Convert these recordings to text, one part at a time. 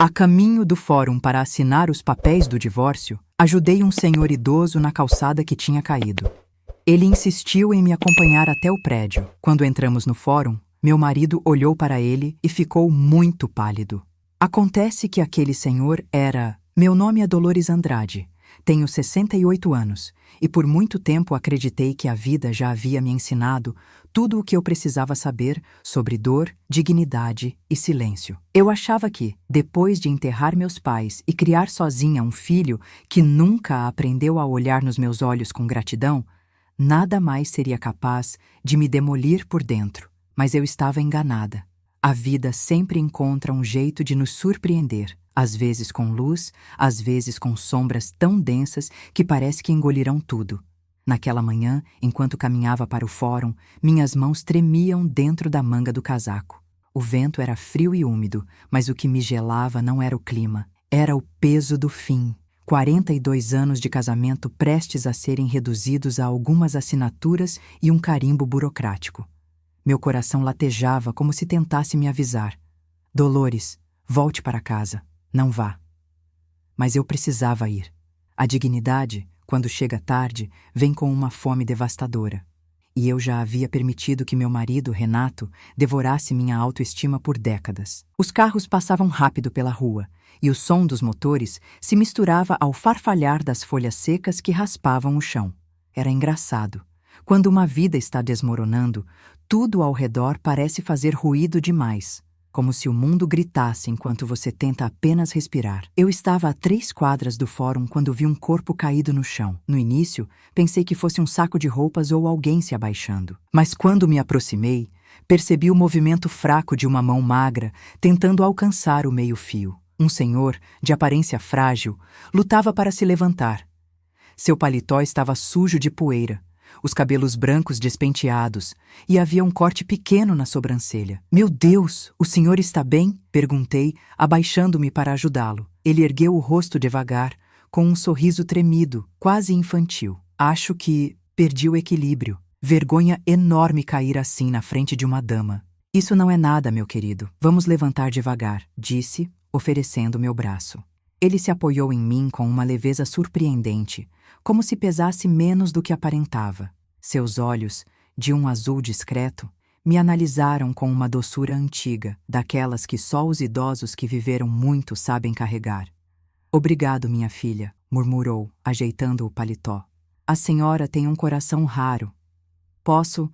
A caminho do fórum para assinar os papéis do divórcio, ajudei um senhor idoso na calçada que tinha caído. Ele insistiu em me acompanhar até o prédio. Quando entramos no fórum, meu marido olhou para ele e ficou muito pálido. Acontece que aquele senhor era... Meu nome é Dolores Andrade. Tenho 68 anos e por muito tempo acreditei que a vida já havia me ensinado tudo o que eu precisava saber sobre dor, dignidade e silêncio. Eu achava que, depois de enterrar meus pais e criar sozinha um filho que nunca aprendeu a olhar nos meus olhos com gratidão, nada mais seria capaz de me demolir por dentro. Mas eu estava enganada. A vida sempre encontra um jeito de nos surpreender. Às vezes com luz, às vezes com sombras tão densas que parece que engolirão tudo. Naquela manhã, enquanto caminhava para o fórum, minhas mãos tremiam dentro da manga do casaco. O vento era frio e úmido, mas o que me gelava não era o clima, era o peso do fim. 42 anos de casamento prestes a serem reduzidos a algumas assinaturas e um carimbo burocrático. Meu coração latejava como se tentasse me avisar. Dolores, volte para casa. Não vá. Mas eu precisava ir. A dignidade, quando chega tarde, vem com uma fome devastadora. E eu já havia permitido que meu marido, Renato, devorasse minha autoestima por décadas. Os carros passavam rápido pela rua, e o som dos motores se misturava ao farfalhar das folhas secas que raspavam o chão. Era engraçado. Quando uma vida está desmoronando, tudo ao redor parece fazer ruído demais. Como se o mundo gritasse enquanto você tenta apenas respirar. Eu estava a 3 quadras do fórum quando vi um corpo caído no chão. No início, pensei que fosse um saco de roupas ou alguém se abaixando. Mas quando me aproximei, percebi o movimento fraco de uma mão magra tentando alcançar o meio-fio. Um senhor, de aparência frágil, lutava para se levantar. Seu paletó estava sujo de poeira, os cabelos brancos despenteados, e havia um corte pequeno na sobrancelha. Meu Deus, o senhor está bem? Perguntei, abaixando-me para ajudá-lo. Ele ergueu o rosto devagar, com um sorriso tremido, quase infantil. Acho que perdi o equilíbrio. Vergonha enorme cair assim na frente de uma dama. Isso não é nada, meu querido. Vamos levantar devagar, disse, oferecendo meu braço. Ele se apoiou em mim com uma leveza surpreendente, como se pesasse menos do que aparentava. Seus olhos, de um azul discreto, me analisaram com uma doçura antiga, daquelas que só os idosos que viveram muito sabem carregar. Obrigado, minha filha, murmurou, ajeitando o paletó. A senhora tem um coração raro. Posso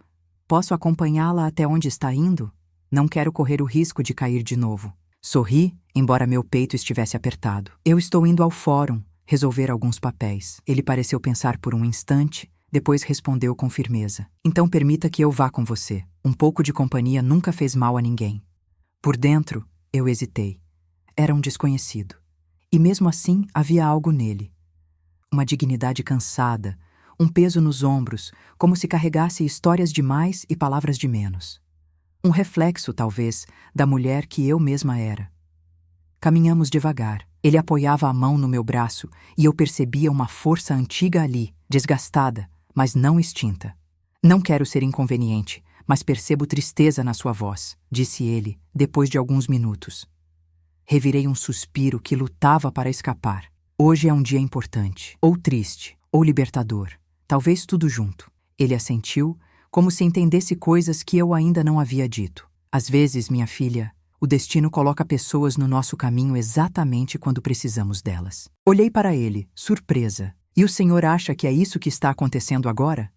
acompanhá-la até onde está indo? Não quero correr o risco de cair de novo. Sorri, embora meu peito estivesse apertado. Eu estou indo ao fórum, resolver alguns papéis. Ele pareceu pensar por um instante, depois respondeu com firmeza. Então permita que eu vá com você. Um pouco de companhia nunca fez mal a ninguém. Por dentro, eu hesitei. Era um desconhecido. E mesmo assim, havia algo nele. Uma dignidade cansada, um peso nos ombros, como se carregasse histórias de mais e palavras de menos. Um reflexo, talvez, da mulher que eu mesma era. Caminhamos devagar. Ele apoiava a mão no meu braço e eu percebia uma força antiga ali, desgastada, mas não extinta. Não quero ser inconveniente, mas percebo tristeza na sua voz, disse ele, depois de alguns minutos. Revirei um suspiro que lutava para escapar. Hoje é um dia importante, ou triste, ou libertador. Talvez tudo junto. Ele assentiu, como se entendesse coisas que eu ainda não havia dito. Às vezes, minha filha, o destino coloca pessoas no nosso caminho exatamente quando precisamos delas. Olhei para ele, surpresa. E o senhor acha que é isso que está acontecendo agora?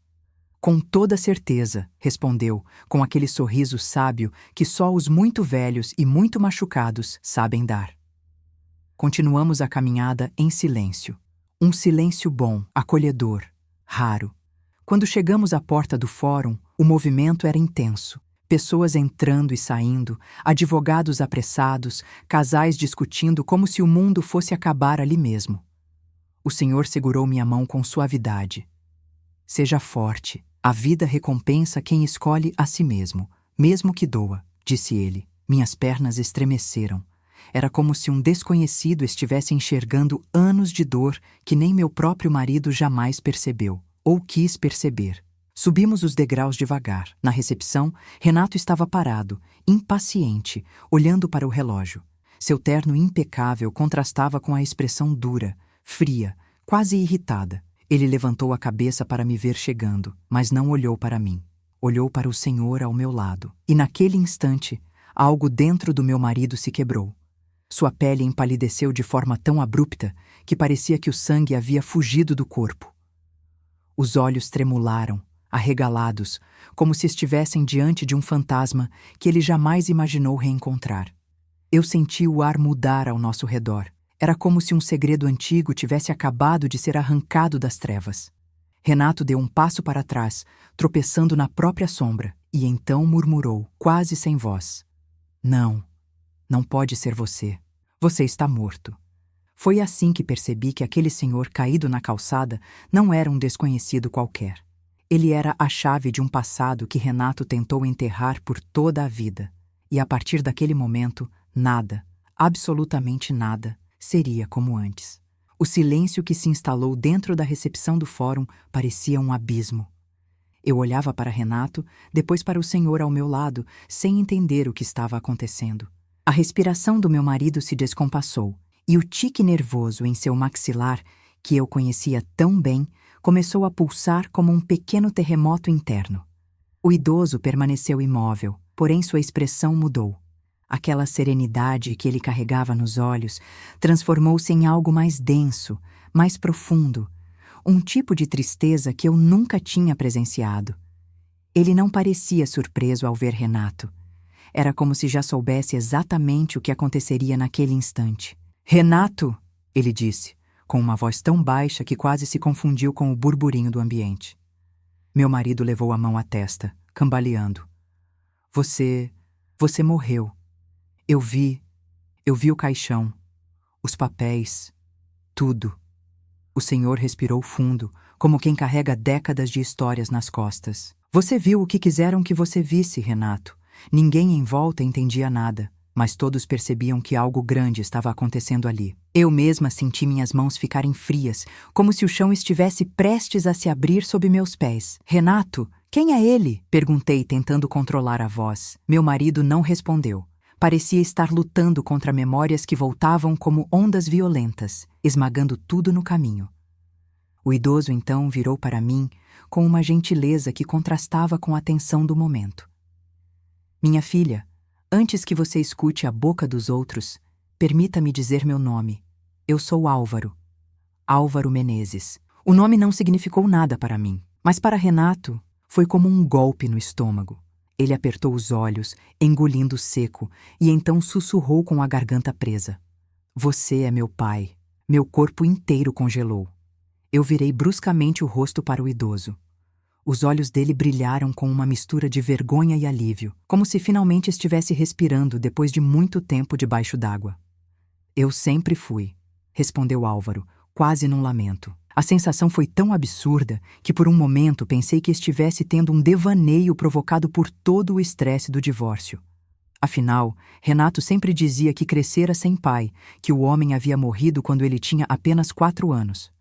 Com toda certeza, respondeu, com aquele sorriso sábio que só os muito velhos e muito machucados sabem dar. Continuamos a caminhada em silêncio. Um silêncio bom, acolhedor, raro. Quando chegamos à porta do fórum, o movimento era intenso. Pessoas entrando e saindo, advogados apressados, casais discutindo como se o mundo fosse acabar ali mesmo. O senhor segurou minha mão com suavidade. Seja forte, a vida recompensa quem escolhe a si mesmo que doa, disse ele. Minhas pernas estremeceram. Era como se um desconhecido estivesse enxergando anos de dor que nem meu próprio marido jamais percebeu, ou quis perceber. Subimos os degraus devagar. Na recepção, Renato estava parado, impaciente, olhando para o relógio. Seu terno impecável contrastava com a expressão dura, fria, quase irritada. Ele levantou a cabeça para me ver chegando, mas não olhou para mim. Olhou para o senhor ao meu lado. E naquele instante, algo dentro do meu marido se quebrou. Sua pele empalideceu de forma tão abrupta que parecia que o sangue havia fugido do corpo. Os olhos tremularam, arregalados, como se estivessem diante de um fantasma que ele jamais imaginou reencontrar. Eu senti o ar mudar ao nosso redor. Era como se um segredo antigo tivesse acabado de ser arrancado das trevas. Renato deu um passo para trás, tropeçando na própria sombra, e então murmurou, quase sem voz: "Não, não pode ser você. Você está morto." Foi assim que percebi que aquele senhor caído na calçada não era um desconhecido qualquer. Ele era a chave de um passado que Renato tentou enterrar por toda a vida. E a partir daquele momento, nada, absolutamente nada, seria como antes. O silêncio que se instalou dentro da recepção do fórum parecia um abismo. Eu olhava para Renato, depois para o senhor ao meu lado, sem entender o que estava acontecendo. A respiração do meu marido se descompassou, e o tique nervoso em seu maxilar, que eu conhecia tão bem, começou a pulsar como um pequeno terremoto interno. O idoso permaneceu imóvel, porém sua expressão mudou. Aquela serenidade que ele carregava nos olhos transformou-se em algo mais denso, mais profundo, um tipo de tristeza que eu nunca tinha presenciado. Ele não parecia surpreso ao ver Renato. Era como se já soubesse exatamente o que aconteceria naquele instante. "Renato!" ele disse, com uma voz tão baixa que quase se confundiu com o burburinho do ambiente. Meu marido levou a mão à testa, cambaleando. Você morreu. Eu vi o caixão, os papéis, tudo." O senhor respirou fundo, como quem carrega décadas de histórias nas costas. "Você viu o que quiseram que você visse, Renato. Ninguém em volta entendia nada, mas todos percebiam que algo grande estava acontecendo ali. Eu mesma senti minhas mãos ficarem frias, como se o chão estivesse prestes a se abrir sob meus pés. "Renato, quem é ele?" perguntei, tentando controlar a voz. Meu marido não respondeu. Parecia estar lutando contra memórias que voltavam como ondas violentas, esmagando tudo no caminho. O idoso então virou para mim com uma gentileza que contrastava com a tensão do momento. "Minha filha, antes que você escute a boca dos outros, permita-me dizer meu nome. Eu sou Álvaro. Álvaro Menezes." O nome não significou nada para mim, mas para Renato foi como um golpe no estômago. Ele apertou os olhos, engolindo seco, e então sussurrou com a garganta presa: "Você é meu pai." Meu corpo inteiro congelou. Eu virei bruscamente o rosto para o idoso. Os olhos dele brilharam com uma mistura de vergonha e alívio, como se finalmente estivesse respirando depois de muito tempo debaixo d'água. "Eu sempre fui", respondeu Álvaro, quase num lamento. A sensação foi tão absurda que por um momento pensei que estivesse tendo um devaneio provocado por todo o estresse do divórcio. Afinal, Renato sempre dizia que crescera sem pai, que o homem havia morrido quando ele tinha apenas 4 anos.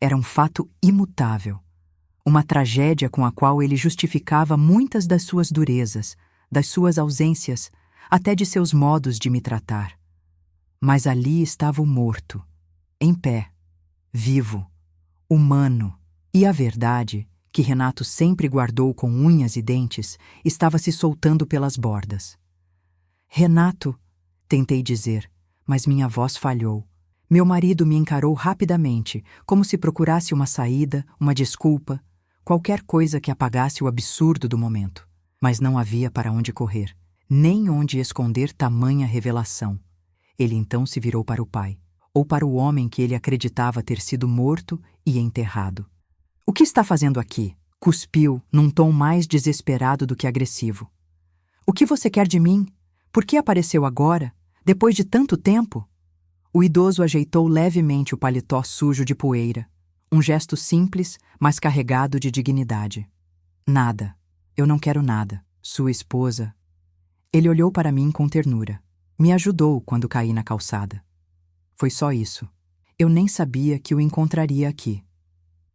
Era um fato imutável. Uma tragédia com a qual ele justificava muitas das suas durezas, das suas ausências, até de seus modos de me tratar. Mas ali estava o morto, em pé, vivo, humano, e a verdade, que Renato sempre guardou com unhas e dentes, estava se soltando pelas bordas. "Renato", tentei dizer, mas minha voz falhou. Meu marido me encarou rapidamente, como se procurasse uma saída, uma desculpa, qualquer coisa que apagasse o absurdo do momento. Mas não havia para onde correr, nem onde esconder tamanha revelação. Ele então se virou para o pai, ou para o homem que ele acreditava ter sido morto e enterrado. "O que está fazendo aqui?" cuspiu, num tom mais desesperado do que agressivo. "O que você quer de mim? Por que apareceu agora, depois de tanto tempo?" O idoso ajeitou levemente o paletó sujo de poeira, um gesto simples, mas carregado de dignidade. "Nada. Eu não quero nada. Sua esposa..." Ele olhou para mim com ternura. Me ajudou quando caí na calçada. Foi só isso. Eu nem sabia que o encontraria aqui.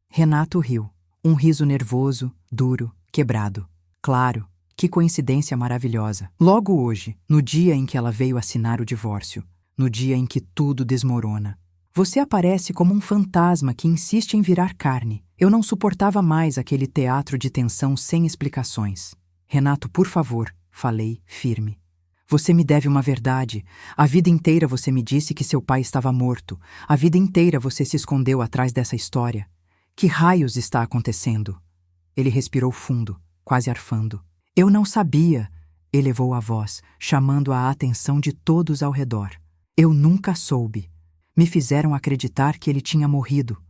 Renato riu. Um riso nervoso, duro, quebrado. Claro, que coincidência maravilhosa. Logo hoje, no dia em que ela veio assinar o divórcio, no dia em que tudo desmorona. Você aparece como um fantasma que insiste em virar carne. Eu não suportava mais aquele teatro de tensão sem explicações. Renato, por favor, falei, firme. Você me deve uma verdade. A vida inteira você me disse que seu pai estava morto. A vida inteira você se escondeu atrás dessa história. Que raios está acontecendo? Ele respirou fundo, quase arfando. Eu não sabia, elevou a voz, chamando a atenção de todos ao redor. Eu nunca soube. Me fizeram acreditar que ele tinha morrido.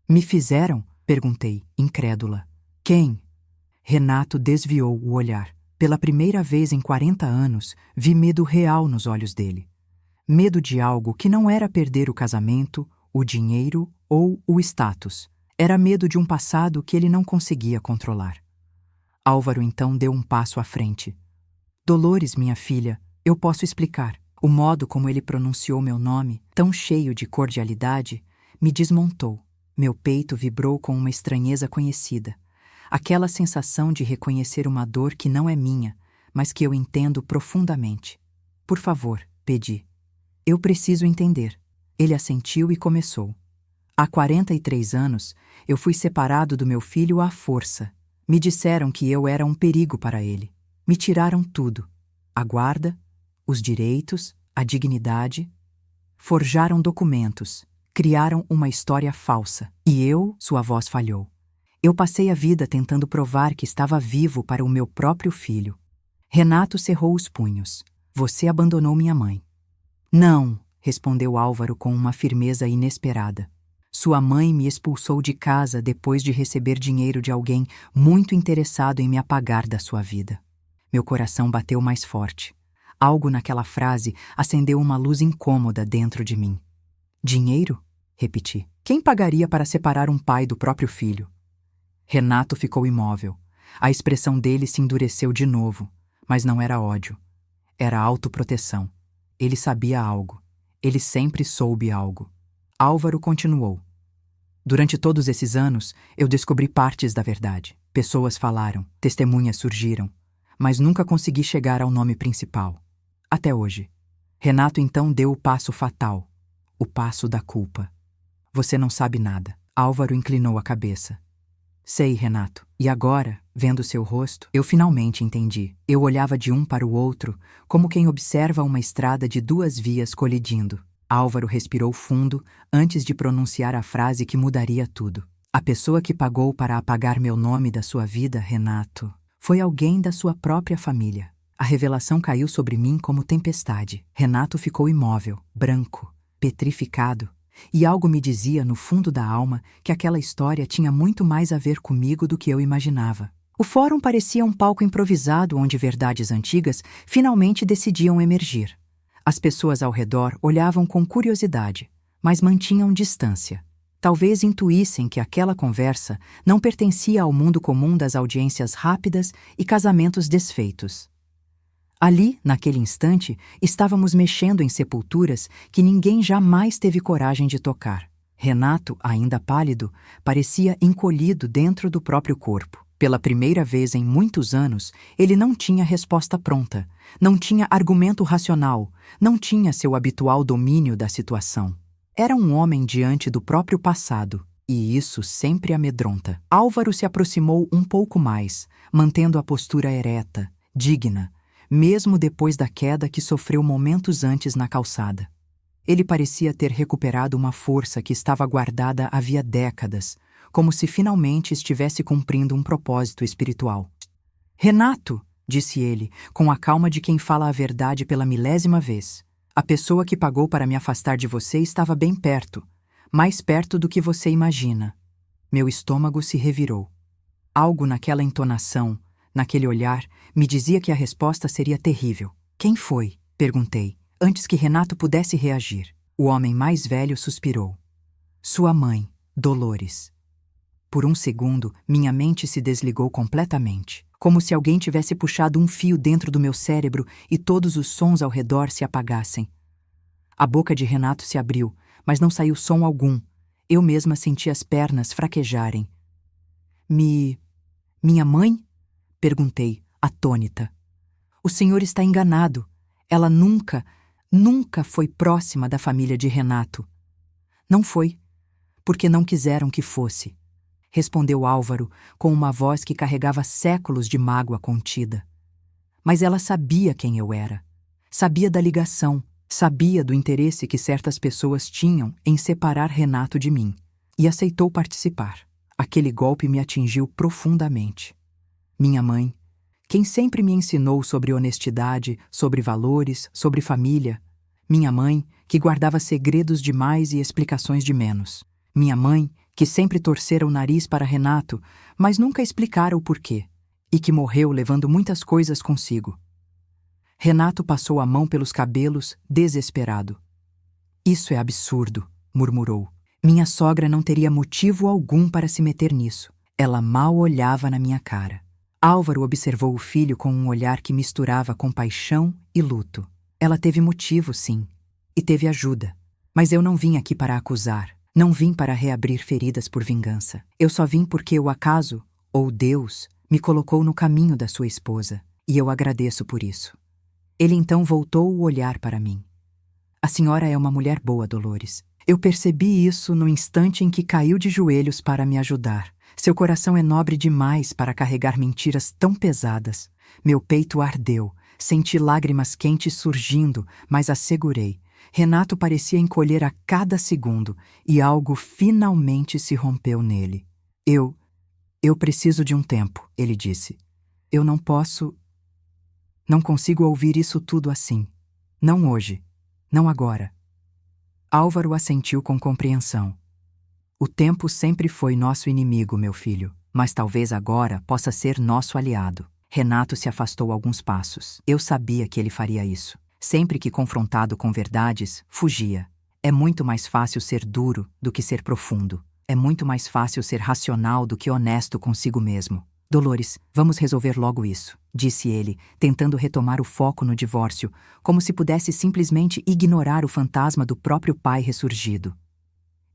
Me fizeram? Perguntei, incrédula. Quem? Renato desviou o olhar. Pela primeira vez em 40 anos, vi medo real nos olhos dele. Medo de algo que não era perder o casamento, o dinheiro ou o status. Era medo de um passado que ele não conseguia controlar. Álvaro então deu um passo à frente. Dolores, minha filha, eu posso explicar. O modo como ele pronunciou meu nome, tão cheio de cordialidade, me desmontou. Meu peito vibrou com uma estranheza conhecida. Aquela sensação de reconhecer uma dor que não é minha, mas que eu entendo profundamente. Por favor, pedi. Eu preciso entender. Ele assentiu e começou. Há 43 anos, eu fui separado do meu filho à força. Me disseram que eu era um perigo para ele. Me tiraram tudo. A guarda, os direitos, a dignidade. Forjaram documentos, criaram uma história falsa. E eu, sua voz falhou. Eu passei a vida tentando provar que estava vivo para o meu próprio filho. Renato cerrou os punhos. Você abandonou minha mãe. Não, respondeu Álvaro com uma firmeza inesperada. Sua mãe me expulsou de casa depois de receber dinheiro de alguém muito interessado em me apagar da sua vida. Meu coração bateu mais forte. Algo naquela frase acendeu uma luz incômoda dentro de mim. Dinheiro? Repeti. Quem pagaria para separar um pai do próprio filho? Renato ficou imóvel. A expressão dele se endureceu de novo, mas não era ódio. Era autoproteção. Ele sabia algo. Ele sempre soube algo. Álvaro continuou. Durante todos esses anos, eu descobri partes da verdade. Pessoas falaram, testemunhas surgiram, mas nunca consegui chegar ao nome principal. Até hoje. Renato então deu o passo fatal. O passo da culpa. Você não sabe nada. Álvaro inclinou a cabeça. Sei, Renato. E agora, vendo seu rosto, eu finalmente entendi. Eu olhava de um para o outro, como quem observa uma estrada de duas vias colidindo. Álvaro respirou fundo antes de pronunciar a frase que mudaria tudo. A pessoa que pagou para apagar meu nome da sua vida, Renato, foi alguém da sua própria família. A revelação caiu sobre mim como tempestade. Renato ficou imóvel, branco, petrificado. E algo me dizia no fundo da alma que aquela história tinha muito mais a ver comigo do que eu imaginava. O fórum parecia um palco improvisado onde verdades antigas finalmente decidiam emergir. As pessoas ao redor olhavam com curiosidade, mas mantinham distância. Talvez intuíssem que aquela conversa não pertencia ao mundo comum das audiências rápidas e casamentos desfeitos. Ali, naquele instante, estávamos mexendo em sepulturas que ninguém jamais teve coragem de tocar. Renato, ainda pálido, parecia encolhido dentro do próprio corpo. Pela primeira vez em muitos anos, ele não tinha resposta pronta, não tinha argumento racional, não tinha seu habitual domínio da situação. Era um homem diante do próprio passado, e isso sempre amedronta. Álvaro se aproximou um pouco mais, mantendo a postura ereta, digna, mesmo depois da queda que sofreu momentos antes na calçada. Ele parecia ter recuperado uma força que estava guardada havia décadas, como se finalmente estivesse cumprindo um propósito espiritual. Renato, disse ele, com a calma de quem fala a verdade pela milésima vez. A pessoa que pagou para me afastar de você estava bem perto, mais perto do que você imagina. Meu estômago se revirou. Algo naquela entonação, naquele olhar, me dizia que a resposta seria terrível. Quem foi? Perguntei, antes que Renato pudesse reagir. O homem mais velho suspirou. Sua mãe, Dolores. Por um segundo, minha mente se desligou completamente, como se alguém tivesse puxado um fio dentro do meu cérebro e todos os sons ao redor se apagassem. A boca de Renato se abriu, mas não saiu som algum. Eu mesma senti as pernas fraquejarem. Minha mãe? Perguntei, atônita. O senhor está enganado. Ela nunca nunca foi próxima da família de Renato. Não foi, porque não quiseram que fosse, respondeu Álvaro com uma voz que carregava séculos de mágoa contida. Mas ela sabia quem eu era. Sabia da ligação, sabia do interesse que certas pessoas tinham em separar Renato de mim, e aceitou participar. Aquele golpe me atingiu profundamente. Minha mãe, quem sempre me ensinou sobre honestidade, sobre valores, sobre família. Minha mãe, que guardava segredos demais e explicações de menos. Minha mãe, que sempre torcera o nariz para Renato, mas nunca explicara o porquê, e que morreu levando muitas coisas consigo. Renato passou a mão pelos cabelos, desesperado. Isso é absurdo, murmurou. Minha sogra não teria motivo algum para se meter nisso. Ela mal olhava na minha cara. Álvaro observou o filho com um olhar que misturava compaixão e luto. Ela teve motivo, sim, e teve ajuda. Mas eu não vim aqui para acusar. Não vim para reabrir feridas por vingança. Eu só vim porque o acaso, ou Deus, me colocou no caminho da sua esposa, e eu agradeço por isso. Ele então voltou o olhar para mim. A senhora é uma mulher boa, Dolores. Eu percebi isso no instante em que caiu de joelhos para me ajudar. Seu coração é nobre demais para carregar mentiras tão pesadas. Meu peito ardeu, senti lágrimas quentes surgindo, mas as segurei. Renato parecia encolher a cada segundo, e algo finalmente se rompeu nele. Eu preciso de um tempo, ele disse. Eu não posso... Não consigo ouvir isso tudo assim. Não hoje. Não agora. Álvaro assentiu com compreensão. O tempo sempre foi nosso inimigo, meu filho, mas talvez agora possa ser nosso aliado. Renato se afastou alguns passos. Eu sabia que ele faria isso. Sempre que confrontado com verdades, fugia. É muito mais fácil ser duro do que ser profundo. É muito mais fácil ser racional do que honesto consigo mesmo. Dolores, vamos resolver logo isso, disse ele, tentando retomar o foco no divórcio, como se pudesse simplesmente ignorar o fantasma do próprio pai ressurgido.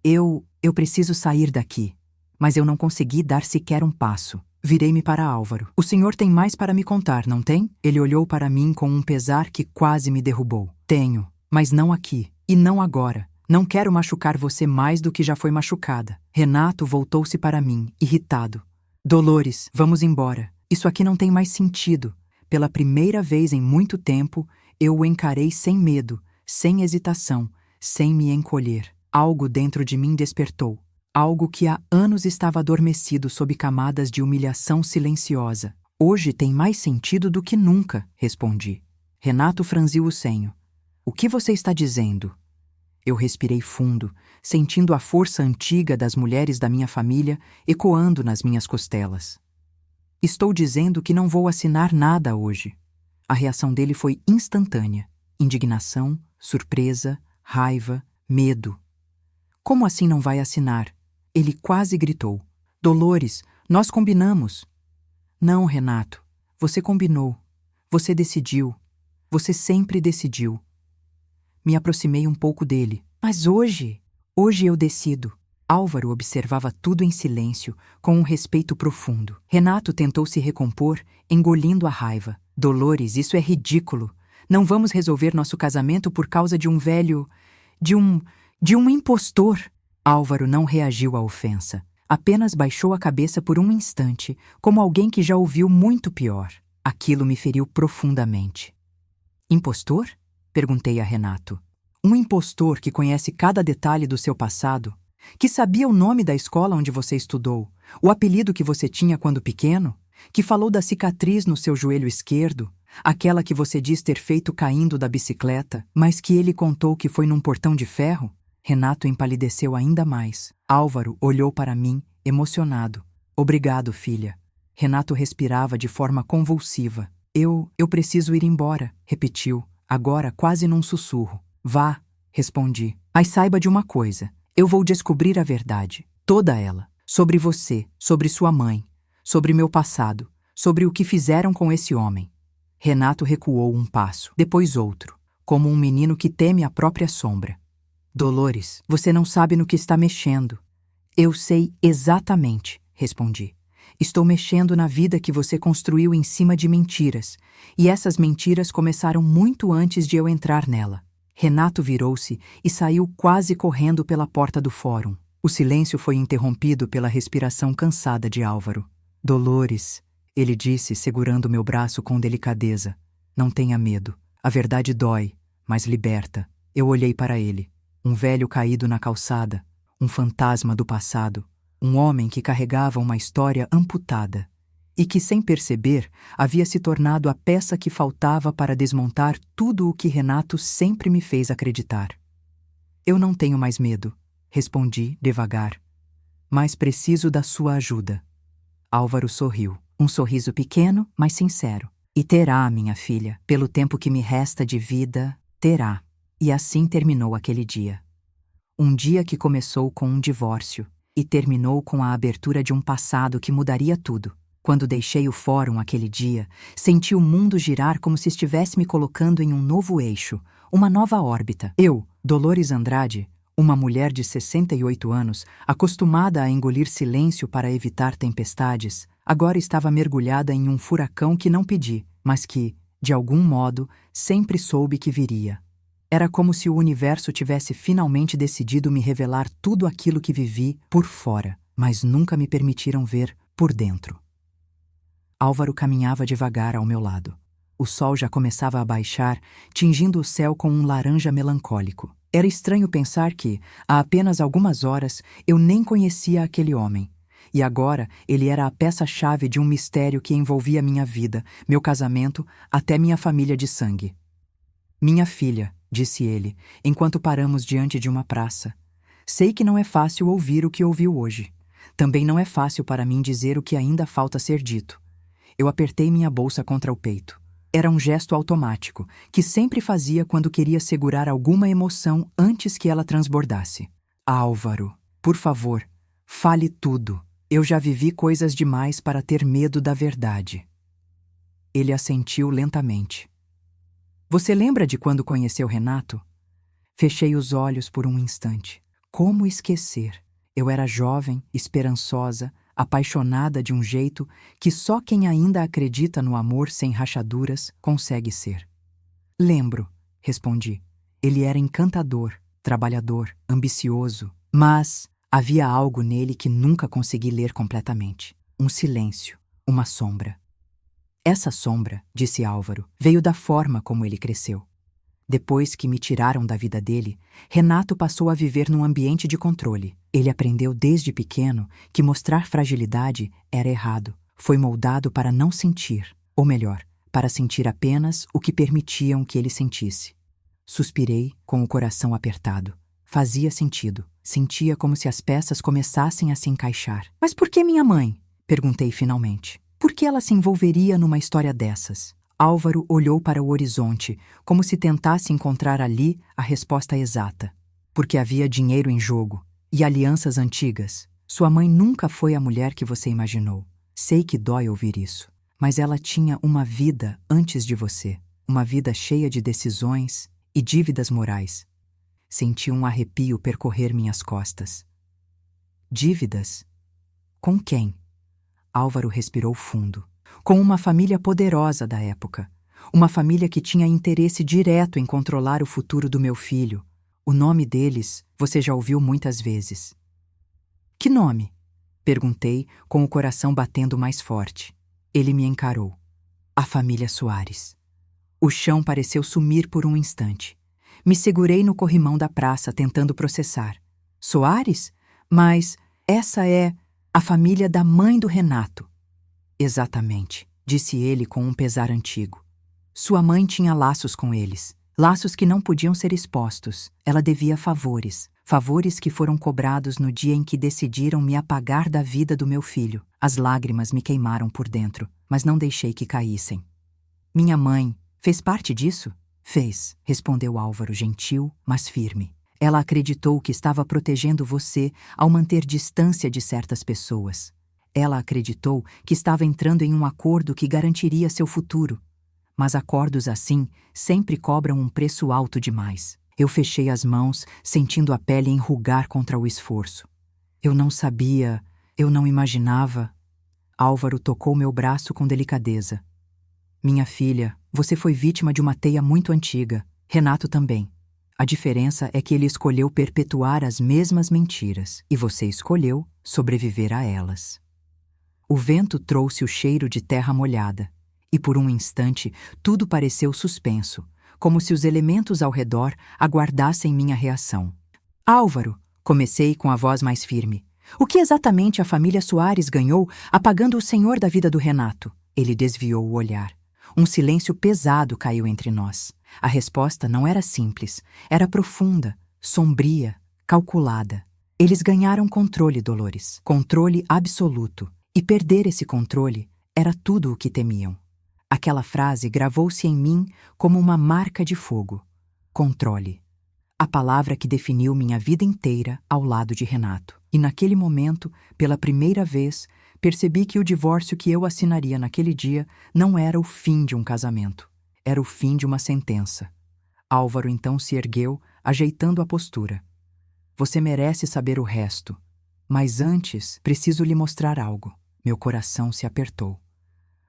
Eu preciso sair daqui, mas eu não consegui dar sequer um passo. Virei-me para Álvaro. O senhor tem mais para me contar, não tem? Ele olhou para mim com um pesar que quase me derrubou. Tenho, mas não aqui, e não agora. Não quero machucar você mais do que já foi machucada. Renato voltou-se para mim, irritado. Dolores, vamos embora. Isso aqui não tem mais sentido. Pela primeira vez em muito tempo, eu o encarei sem medo, sem hesitação, sem me encolher. Algo dentro de mim despertou. Algo que há anos estava adormecido sob camadas de humilhação silenciosa. Hoje tem mais sentido do que nunca, respondi. Renato franziu o senho. O que você está dizendo? Eu respirei fundo, sentindo a força antiga das mulheres da minha família ecoando nas minhas costelas. Estou dizendo que não vou assinar nada hoje. A reação dele foi instantânea. Indignação, surpresa, raiva, medo. Como assim não vai assinar? Ele quase gritou. Dolores, nós combinamos. Não, Renato. Você combinou. Você decidiu. Você sempre decidiu. Me aproximei um pouco dele. Mas hoje eu decido. Álvaro observava tudo em silêncio, com um respeito profundo. Renato tentou se recompor, engolindo a raiva. Dolores, isso é ridículo. Não vamos resolver nosso casamento por causa de um velho... de um impostor. Álvaro não reagiu à ofensa. Apenas baixou a cabeça por um instante, como alguém que já ouviu muito pior. Aquilo me feriu profundamente. Impostor? Perguntei a Renato. Um impostor que conhece cada detalhe do seu passado, que sabia o nome da escola onde você estudou, o apelido que você tinha quando pequeno, que falou da cicatriz no seu joelho esquerdo, aquela que você diz ter feito caindo da bicicleta, mas que ele contou que foi num portão de ferro? Renato empalideceu ainda mais. Álvaro olhou para mim, emocionado. Obrigado, filha. Renato respirava de forma convulsiva. Eu preciso ir embora, repetiu, agora quase num sussurro. Vá, respondi. Mas saiba de uma coisa. Eu vou descobrir a verdade. Toda ela. Sobre você, sobre sua mãe, sobre meu passado, sobre o que fizeram com esse homem. Renato recuou um passo, depois outro, como um menino que teme a própria sombra. Dolores, você não sabe no que está mexendo. Eu sei exatamente, respondi. Estou mexendo na vida que você construiu em cima de mentiras, e essas mentiras começaram muito antes de eu entrar nela. Renato virou-se e saiu quase correndo pela porta do fórum. O silêncio foi interrompido pela respiração cansada de Álvaro. Dolores, ele disse, segurando meu braço com delicadeza. Não tenha medo. A verdade dói, mas liberta. Eu olhei para ele. Um velho caído na calçada. Um fantasma do passado. Um homem que carregava uma história amputada. E que, sem perceber, havia se tornado a peça que faltava para desmontar tudo o que Renato sempre me fez acreditar. Eu não tenho mais medo, respondi devagar. Mas preciso da sua ajuda. Álvaro sorriu. Um sorriso pequeno, mas sincero. E terá, minha filha, pelo tempo que me resta de vida, terá. E assim terminou aquele dia. Um dia que começou com um divórcio e terminou com a abertura de um passado que mudaria tudo. Quando deixei o fórum aquele dia, senti o mundo girar como se estivesse me colocando em um novo eixo, uma nova órbita. Eu, Dolores Andrade, uma mulher de 68 anos, acostumada a engolir silêncio para evitar tempestades, agora estava mergulhada em um furacão que não pedi, mas que, de algum modo, sempre soube que viria. Era como se o universo tivesse finalmente decidido me revelar tudo aquilo que vivi por fora, mas nunca me permitiram ver por dentro. Álvaro caminhava devagar ao meu lado. O sol já começava a baixar, tingindo o céu com um laranja melancólico. Era estranho pensar que, há apenas algumas horas, eu nem conhecia aquele homem. E agora ele era a peça-chave de um mistério que envolvia minha vida, meu casamento, até minha família de sangue. Minha filha, disse ele, enquanto paramos diante de uma praça. Sei que não é fácil ouvir o que ouviu hoje. Também não é fácil para mim dizer o que ainda falta ser dito. Eu apertei minha bolsa contra o peito. Era um gesto automático, que sempre fazia quando queria segurar alguma emoção antes que ela transbordasse. Álvaro, por favor, fale tudo. Eu já vivi coisas demais para ter medo da verdade. Ele assentiu lentamente. Você lembra de quando conheceu Renato? Fechei os olhos por um instante. Como esquecer? Eu era jovem, esperançosa, apaixonada de um jeito que só quem ainda acredita no amor sem rachaduras consegue ser. Lembro, respondi. Ele era encantador, trabalhador, ambicioso, mas havia algo nele que nunca consegui ler completamente. Um silêncio, uma sombra. Essa sombra, disse Álvaro, veio da forma como ele cresceu. Depois que me tiraram da vida dele, Renato passou a viver num ambiente de controle. Ele aprendeu desde pequeno que mostrar fragilidade era errado. Foi moldado para não sentir, ou melhor, para sentir apenas o que permitiam que ele sentisse. Suspirei, com o coração apertado. Fazia sentido. Sentia como se as peças começassem a se encaixar. Mas por que minha mãe? Perguntei finalmente. Por que ela se envolveria numa história dessas? Álvaro olhou para o horizonte, como se tentasse encontrar ali a resposta exata. Porque havia dinheiro em jogo e alianças antigas. Sua mãe nunca foi a mulher que você imaginou. Sei que dói ouvir isso, mas ela tinha uma vida antes de você. Uma vida cheia de decisões e dívidas morais. Senti um arrepio percorrer minhas costas. Dívidas? Com quem? Álvaro respirou fundo. Com uma família poderosa da época. Uma família que tinha interesse direto em controlar o futuro do meu filho. O nome deles você já ouviu muitas vezes. Que nome? Perguntei, com o coração batendo mais forte. Ele me encarou. A família Soares. O chão pareceu sumir por um instante. Me segurei no corrimão da praça, tentando processar. Soares? Mas essa é a família da mãe do Renato. Exatamente, disse ele com um pesar antigo. Sua mãe tinha laços com eles, laços que não podiam ser expostos. Ela devia favores, favores que foram cobrados no dia em que decidiram me apagar da vida do meu filho. As lágrimas me queimaram por dentro, mas não deixei que caíssem. Minha mãe fez parte disso? Fez, respondeu Álvaro, gentil, mas firme. Ela acreditou que estava protegendo você ao manter distância de certas pessoas. Ela acreditou que estava entrando em um acordo que garantiria seu futuro. Mas acordos assim sempre cobram um preço alto demais. Eu fechei as mãos, sentindo a pele enrugar contra o esforço. Eu não sabia, eu não imaginava. Álvaro tocou meu braço com delicadeza. Minha filha, você foi vítima de uma teia muito antiga. Renato também. A diferença é que ele escolheu perpetuar as mesmas mentiras e você escolheu sobreviver a elas. O vento trouxe o cheiro de terra molhada, e por um instante tudo pareceu suspenso, como se os elementos ao redor aguardassem minha reação. Álvaro, comecei com a voz mais firme. O que exatamente a família Soares ganhou apagando o senhor da vida do Renato? Ele desviou o olhar. Um silêncio pesado caiu entre nós. A resposta não era simples, era profunda, sombria, calculada. Eles ganharam controle, Dolores. Controle absoluto. E perder esse controle era tudo o que temiam. Aquela frase gravou-se em mim como uma marca de fogo. Controle. A palavra que definiu minha vida inteira ao lado de Renato. E naquele momento, pela primeira vez, percebi que o divórcio que eu assinaria naquele dia não era o fim de um casamento. Era o fim de uma sentença. Álvaro então se ergueu, ajeitando a postura. Você merece saber o resto. Mas antes, preciso lhe mostrar algo. Meu coração se apertou.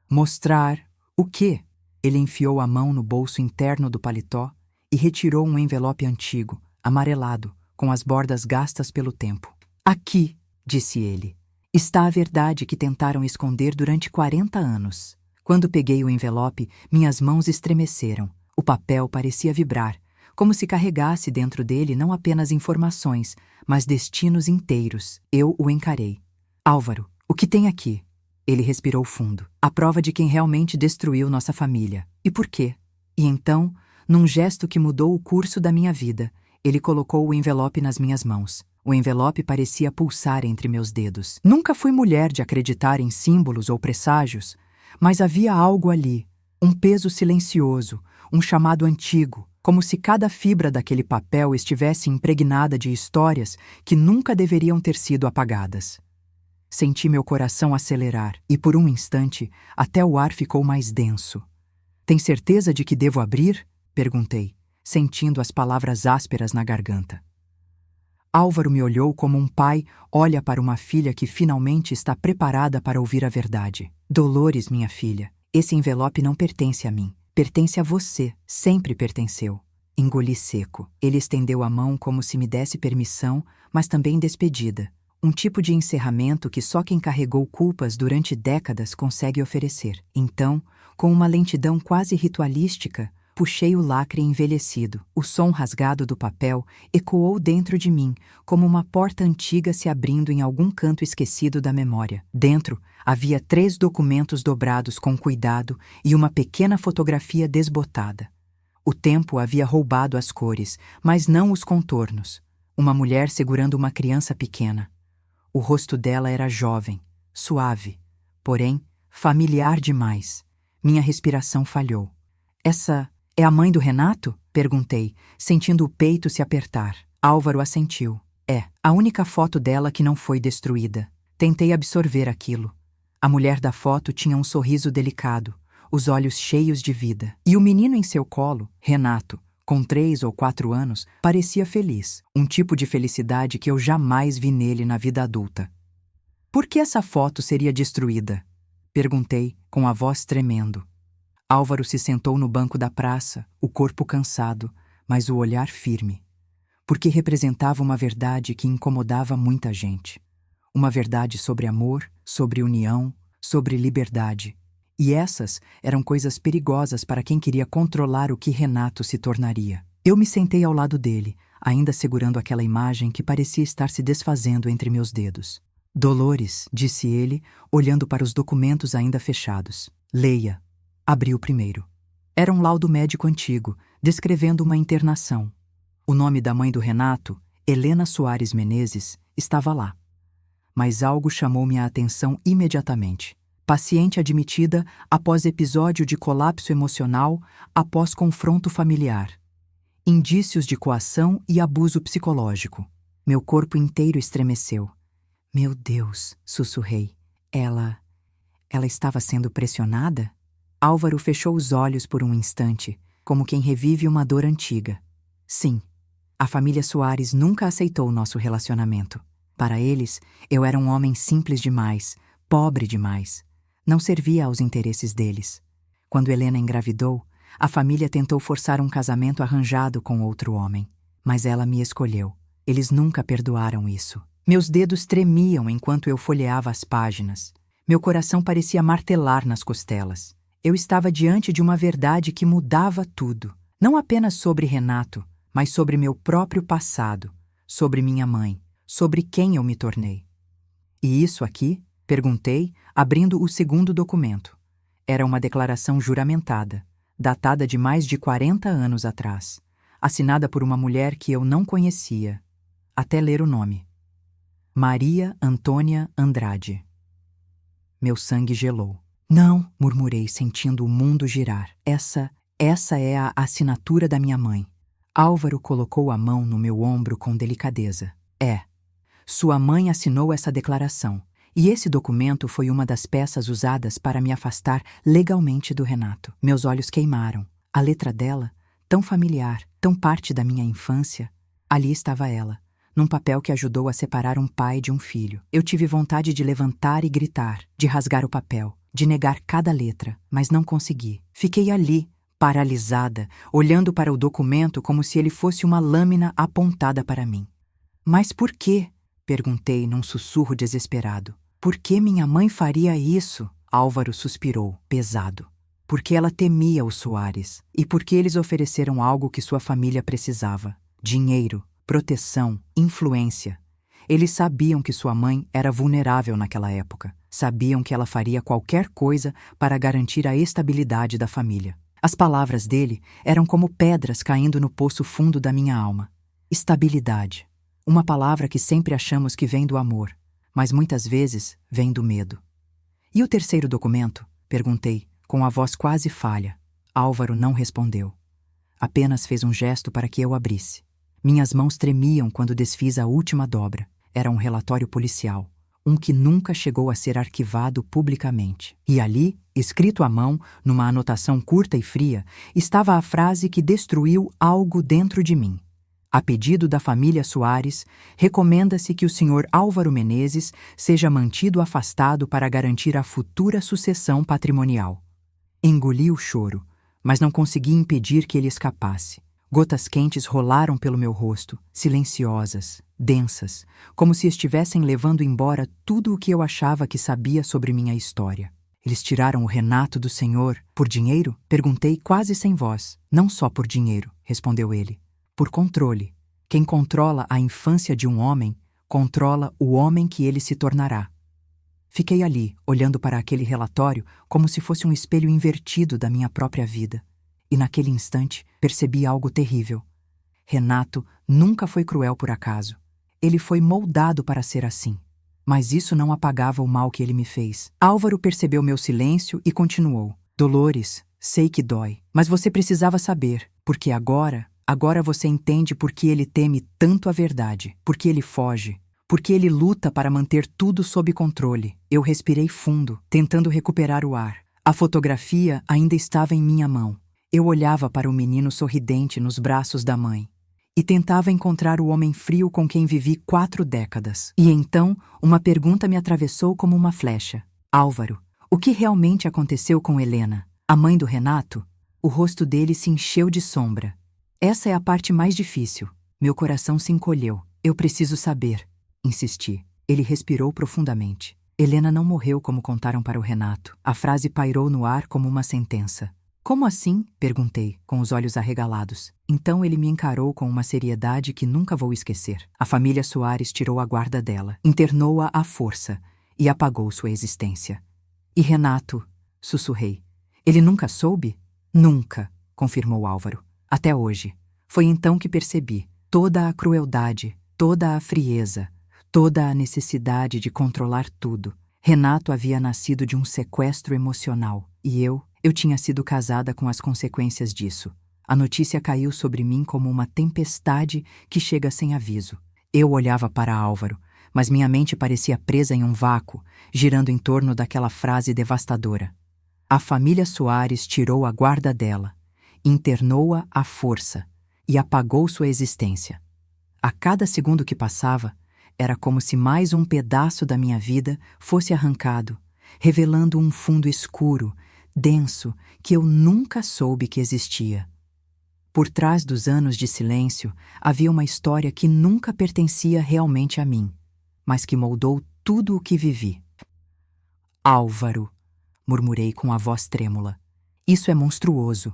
Mostrar o quê? Ele enfiou a mão no bolso interno do paletó e retirou um envelope antigo, amarelado, com as bordas gastas pelo tempo. Aqui, disse ele, está a verdade que tentaram esconder durante 40 anos. Quando peguei o envelope, minhas mãos estremeceram. O papel parecia vibrar, como se carregasse dentro dele não apenas informações, mas destinos inteiros. Eu o encarei. Álvaro, o que tem aqui? Ele respirou fundo. A prova de quem realmente destruiu nossa família. E por quê? E então, num gesto que mudou o curso da minha vida, ele colocou o envelope nas minhas mãos. O envelope parecia pulsar entre meus dedos. Nunca fui mulher de acreditar em símbolos ou presságios, mas havia algo ali, um peso silencioso, um chamado antigo, como se cada fibra daquele papel estivesse impregnada de histórias que nunca deveriam ter sido apagadas. Senti meu coração acelerar e, por um instante, até o ar ficou mais denso. Tem certeza de que devo abrir? Perguntei, sentindo as palavras ásperas na garganta. Álvaro me olhou como um pai olha para uma filha que finalmente está preparada para ouvir a verdade. Dolores, minha filha, esse envelope não pertence a mim. Pertence a você. Sempre pertenceu. Engoli seco. Ele estendeu a mão como se me desse permissão, mas também despedida. Um tipo de encerramento que só quem carregou culpas durante décadas consegue oferecer. Então, com uma lentidão quase ritualística, puxei o lacre envelhecido. O som rasgado do papel ecoou dentro de mim, como uma porta antiga se abrindo em algum canto esquecido da memória. Dentro, havia 3 documentos dobrados com cuidado e uma pequena fotografia desbotada. O tempo havia roubado as cores, mas não os contornos. Uma mulher segurando uma criança pequena. O rosto dela era jovem, suave, porém familiar demais. Minha respiração falhou. Essa é a mãe do Renato? Perguntei, sentindo o peito se apertar. Álvaro assentiu. É, a única foto dela que não foi destruída. Tentei absorver aquilo. A mulher da foto tinha um sorriso delicado, os olhos cheios de vida. E o menino em seu colo, Renato, com 3 ou 4 anos, parecia feliz, um tipo de felicidade que eu jamais vi nele na vida adulta. Por que essa foto seria destruída? Perguntei, com a voz tremendo. Álvaro se sentou no banco da praça, o corpo cansado, mas o olhar firme. Porque representava uma verdade que incomodava muita gente. Uma verdade sobre amor, sobre união, sobre liberdade. E essas eram coisas perigosas para quem queria controlar o que Renato se tornaria. Eu me sentei ao lado dele, ainda segurando aquela imagem que parecia estar se desfazendo entre meus dedos. Dolores, disse ele, olhando para os documentos ainda fechados. Leia. Abri o primeiro. Era um laudo médico antigo, descrevendo uma internação. O nome da mãe do Renato, Helena Soares Menezes, estava lá. Mas algo chamou minha atenção imediatamente. Paciente admitida após episódio de colapso emocional após confronto familiar. Indícios de coação e abuso psicológico. Meu corpo inteiro estremeceu. Meu Deus, sussurrei. Ela estava sendo pressionada? Álvaro fechou os olhos por um instante, como quem revive uma dor antiga. Sim, a família Soares nunca aceitou nosso relacionamento. Para eles, eu era um homem simples demais, pobre demais. Não servia aos interesses deles. Quando Helena engravidou, a família tentou forçar um casamento arranjado com outro homem. Mas ela me escolheu. Eles nunca perdoaram isso. Meus dedos tremiam enquanto eu folheava as páginas. Meu coração parecia martelar nas costelas. Eu estava diante de uma verdade que mudava tudo. Não apenas sobre Renato, mas sobre meu próprio passado, sobre minha mãe, sobre quem eu me tornei. E isso aqui? Perguntei, abrindo o segundo documento. Era uma declaração juramentada, datada de mais de 40 anos atrás, assinada por uma mulher que eu não conhecia, até ler o nome. Maria Antônia Andrade. Meu sangue gelou. Não, murmurei, sentindo o mundo girar. Essa é a assinatura da minha mãe. Álvaro colocou a mão no meu ombro com delicadeza. Sua mãe assinou essa declaração, e esse documento foi uma das peças usadas para me afastar legalmente do Renato. Meus olhos queimaram. A letra dela, tão familiar, tão parte da minha infância, ali estava ela, num papel que ajudou a separar um pai de um filho. Eu tive vontade de levantar e gritar, de rasgar o papel, de negar cada letra, mas não consegui. Fiquei ali, paralisada, olhando para o documento como se ele fosse uma lâmina apontada para mim. Mas por quê? Perguntei num sussurro desesperado. Por que minha mãe faria isso? Álvaro suspirou, pesado. Porque ela temia os Soares e porque eles ofereceram algo que sua família precisava: dinheiro, proteção, influência. Eles sabiam que sua mãe era vulnerável naquela época. Sabiam que ela faria qualquer coisa para garantir a estabilidade da família. As palavras dele eram como pedras caindo no poço fundo da minha alma. Estabilidade. Uma palavra que sempre achamos que vem do amor, mas muitas vezes vem do medo. E o terceiro documento? Perguntei, com a voz quase falha. Álvaro não respondeu. Apenas fez um gesto para que eu abrisse. Minhas mãos tremiam quando desfiz a última dobra. Era um relatório policial, um que nunca chegou a ser arquivado publicamente. E ali, escrito à mão, numa anotação curta e fria, estava a frase que destruiu algo dentro de mim. A pedido da família Soares, recomenda-se que o Sr. Álvaro Menezes seja mantido afastado para garantir a futura sucessão patrimonial. Engoli o choro, mas não consegui impedir que ele escapasse. Gotas quentes rolaram pelo meu rosto, silenciosas, densas, como se estivessem levando embora tudo o que eu achava que sabia sobre minha história. Eles tiraram o Renato do senhor por dinheiro? Perguntei quase sem voz. Não só por dinheiro, respondeu ele. Por controle. Quem controla a infância de um homem, controla o homem que ele se tornará. Fiquei ali, olhando para aquele relatório como se fosse um espelho invertido da minha própria vida. E naquele instante, percebi algo terrível. Renato nunca foi cruel por acaso. Ele foi moldado para ser assim. Mas isso não apagava o mal que ele me fez. Álvaro percebeu meu silêncio e continuou. Dolores, sei que dói, mas você precisava saber, porque agora você entende por que ele teme tanto a verdade, por que ele foge, por que ele luta para manter tudo sob controle. Eu respirei fundo, tentando recuperar o ar. A fotografia ainda estava em minha mão. Eu olhava para o menino sorridente nos braços da mãe e tentava encontrar o homem frio com quem vivi 4 décadas. E então, uma pergunta me atravessou como uma flecha. Álvaro, o que realmente aconteceu com Helena, a mãe do Renato? O rosto dele se encheu de sombra. Essa é a parte mais difícil. Meu coração se encolheu. Eu preciso saber, insisti. Ele respirou profundamente. Helena não morreu como contaram para o Renato. A frase pairou no ar como uma sentença. Como assim? Perguntei, com os olhos arregalados. Então ele me encarou com uma seriedade que nunca vou esquecer. A família Soares tirou a guarda dela, internou-a à força e apagou sua existência. E Renato? Sussurrei. Ele nunca soube? Nunca, confirmou Álvaro. Até hoje. Foi então que percebi toda a crueldade, toda a frieza, toda a necessidade de controlar tudo. Renato havia nascido de um sequestro emocional e eu tinha sido casada com as consequências disso. A notícia caiu sobre mim como uma tempestade que chega sem aviso. Eu olhava para Álvaro, mas minha mente parecia presa em um vácuo, girando em torno daquela frase devastadora. A família Soares tirou a guarda dela, internou-a à força e apagou sua existência. A cada segundo que passava, era como se mais um pedaço da minha vida fosse arrancado, revelando um fundo escuro, denso, que eu nunca soube que existia. Por trás dos anos de silêncio havia uma história que nunca pertencia realmente a mim, mas que moldou tudo o que vivi. Álvaro, murmurei com a voz trêmula. Isso é monstruoso.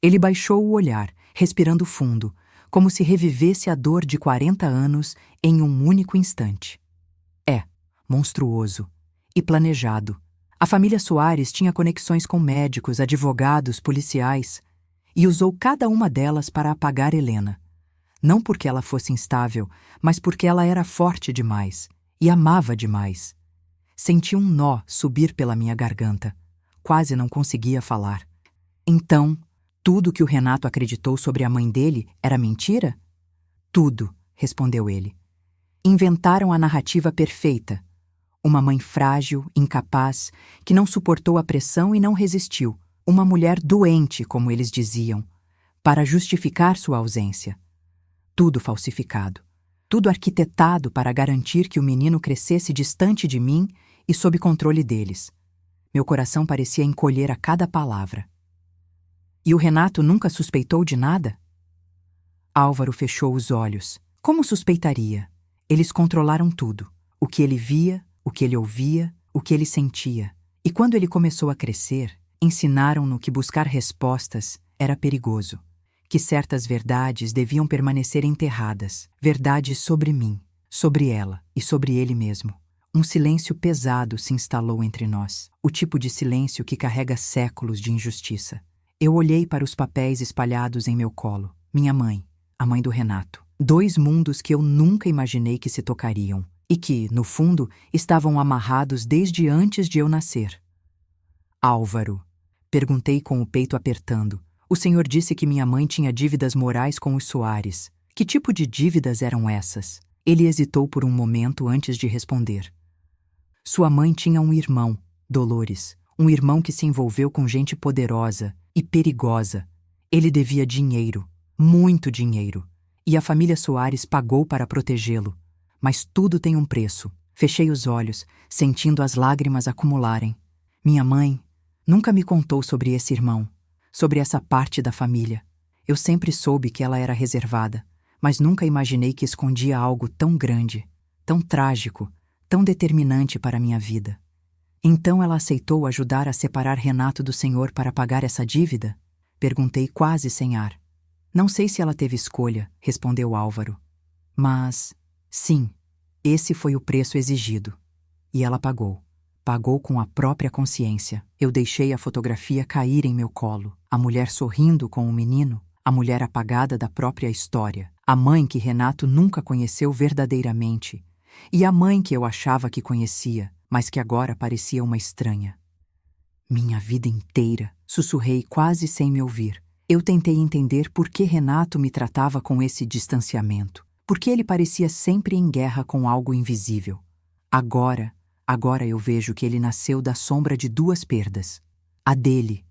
Ele baixou o olhar, respirando fundo, como se revivesse a dor de 40 anos em um único instante. É, monstruoso. E planejado. A família Soares tinha conexões com médicos, advogados, policiais, e usou cada uma delas para apagar Helena. Não porque ela fosse instável, mas porque ela era forte demais e amava demais. Senti um nó subir pela minha garganta. Quase não conseguia falar. Então, tudo que o Renato acreditou sobre a mãe dele era mentira? Tudo, respondeu ele. Inventaram a narrativa perfeita. Uma mãe frágil, incapaz, que não suportou a pressão e não resistiu. Uma mulher doente, como eles diziam, para justificar sua ausência. Tudo falsificado. Tudo arquitetado para garantir que o menino crescesse distante de mim e sob controle deles. Meu coração parecia encolher a cada palavra. E o Renato nunca suspeitou de nada? Álvaro fechou os olhos. Como suspeitaria? Eles controlaram tudo. O que ele via, o que ele ouvia, o que ele sentia. E quando ele começou a crescer, ensinaram-no que buscar respostas era perigoso. Que certas verdades deviam permanecer enterradas. Verdades sobre mim, sobre ela e sobre ele mesmo. Um silêncio pesado se instalou entre nós. O tipo de silêncio que carrega séculos de injustiça. Eu olhei para os papéis espalhados em meu colo. Minha mãe, a mãe do Renato. 2 mundos que eu nunca imaginei que se tocariam. E que, no fundo, estavam amarrados desde antes de eu nascer. Álvaro, perguntei com o peito apertando. O senhor disse que minha mãe tinha dívidas morais com os Soares. Que tipo de dívidas eram essas? Ele hesitou por um momento antes de responder. Sua mãe tinha um irmão, Dolores. Um irmão que se envolveu com gente poderosa e perigosa. Ele devia dinheiro, muito dinheiro. E a família Soares pagou para protegê-lo. Mas tudo tem um preço. Fechei os olhos, sentindo as lágrimas acumularem. Minha mãe nunca me contou sobre esse irmão, sobre essa parte da família. Eu sempre soube que ela era reservada, mas nunca imaginei que escondia algo tão grande, tão trágico, tão determinante para a minha vida. Então ela aceitou ajudar a separar Renato do senhor para pagar essa dívida? Perguntei quase sem ar. Não sei se ela teve escolha, respondeu Álvaro. Mas, sim, esse foi o preço exigido. E ela pagou. Pagou com a própria consciência. Eu deixei a fotografia cair em meu colo. A mulher sorrindo com o menino, a mulher apagada da própria história. A mãe que Renato nunca conheceu verdadeiramente. E a mãe que eu achava que conhecia, mas que agora parecia uma estranha. Minha vida inteira, sussurrei quase sem me ouvir. Eu tentei entender por que Renato me tratava com esse distanciamento. Por que ele parecia sempre em guerra com algo invisível. Agora eu vejo que ele nasceu da sombra de 2 perdas. A dele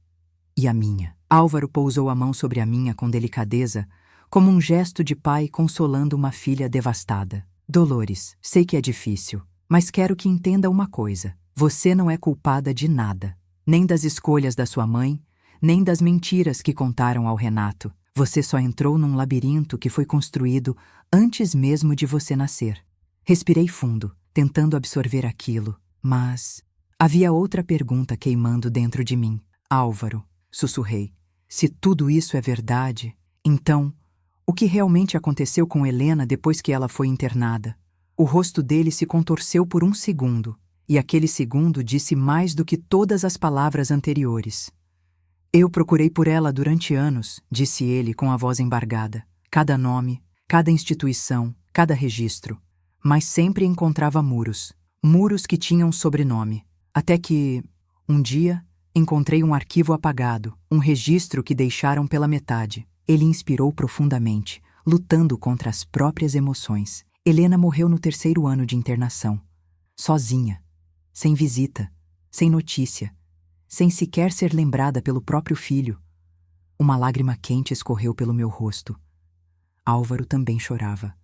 e a minha. Álvaro pousou a mão sobre a minha com delicadeza, como um gesto de pai consolando uma filha devastada. Dolores, sei que é difícil, mas quero que entenda uma coisa. Você não é culpada de nada. Nem das escolhas da sua mãe, nem das mentiras que contaram ao Renato. Você só entrou num labirinto que foi construído antes mesmo de você nascer. Respirei fundo, tentando absorver aquilo, mas havia outra pergunta queimando dentro de mim. Álvaro, sussurrei, se tudo isso é verdade, então, o que realmente aconteceu com Helena depois que ela foi internada? O rosto dele se contorceu por um segundo, e aquele segundo disse mais do que todas as palavras anteriores. Eu procurei por ela durante anos, disse ele com a voz embargada. Cada nome, cada instituição, cada registro. Mas sempre encontrava muros. Muros que tinham sobrenome. Até que, um dia, encontrei um arquivo apagado, um registro que deixaram pela metade. Ele inspirou profundamente, lutando contra as próprias emoções. Helena morreu no 3º ano de internação. Sozinha. Sem visita. Sem notícia. Sem sequer ser lembrada pelo próprio filho. Uma lágrima quente escorreu pelo meu rosto. Álvaro também chorava.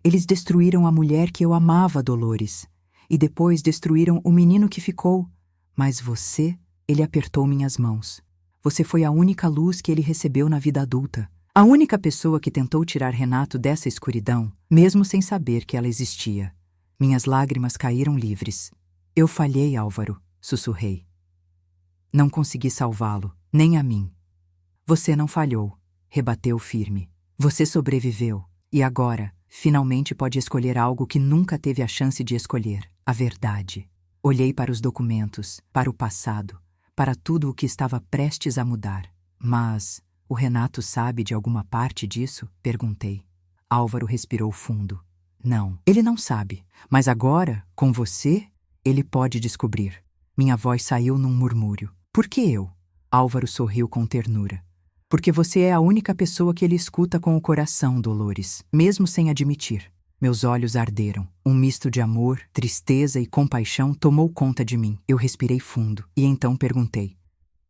Eles destruíram a mulher que eu amava, Dolores. E depois destruíram o menino que ficou. Mas você, ele apertou minhas mãos. Você foi a única luz que ele recebeu na vida adulta. A única pessoa que tentou tirar Renato dessa escuridão, mesmo sem saber que ela existia. Minhas lágrimas caíram livres. Eu falhei, Álvaro, sussurrei. Não consegui salvá-lo, nem a mim. Você não falhou, rebateu firme. Você sobreviveu, e agora, finalmente pode escolher algo que nunca teve a chance de escolher, a verdade. Olhei para os documentos, para o passado, para tudo o que estava prestes a mudar. Mas o Renato sabe de alguma parte disso? Perguntei. Álvaro respirou fundo. Não, ele não sabe, mas agora, com você, ele pode descobrir. Minha voz saiu num murmúrio. Por que eu? Álvaro sorriu com ternura. Porque você é a única pessoa que ele escuta com o coração, Dolores, mesmo sem admitir. Meus olhos arderam. Um misto de amor, tristeza e compaixão tomou conta de mim. Eu respirei fundo e então perguntei.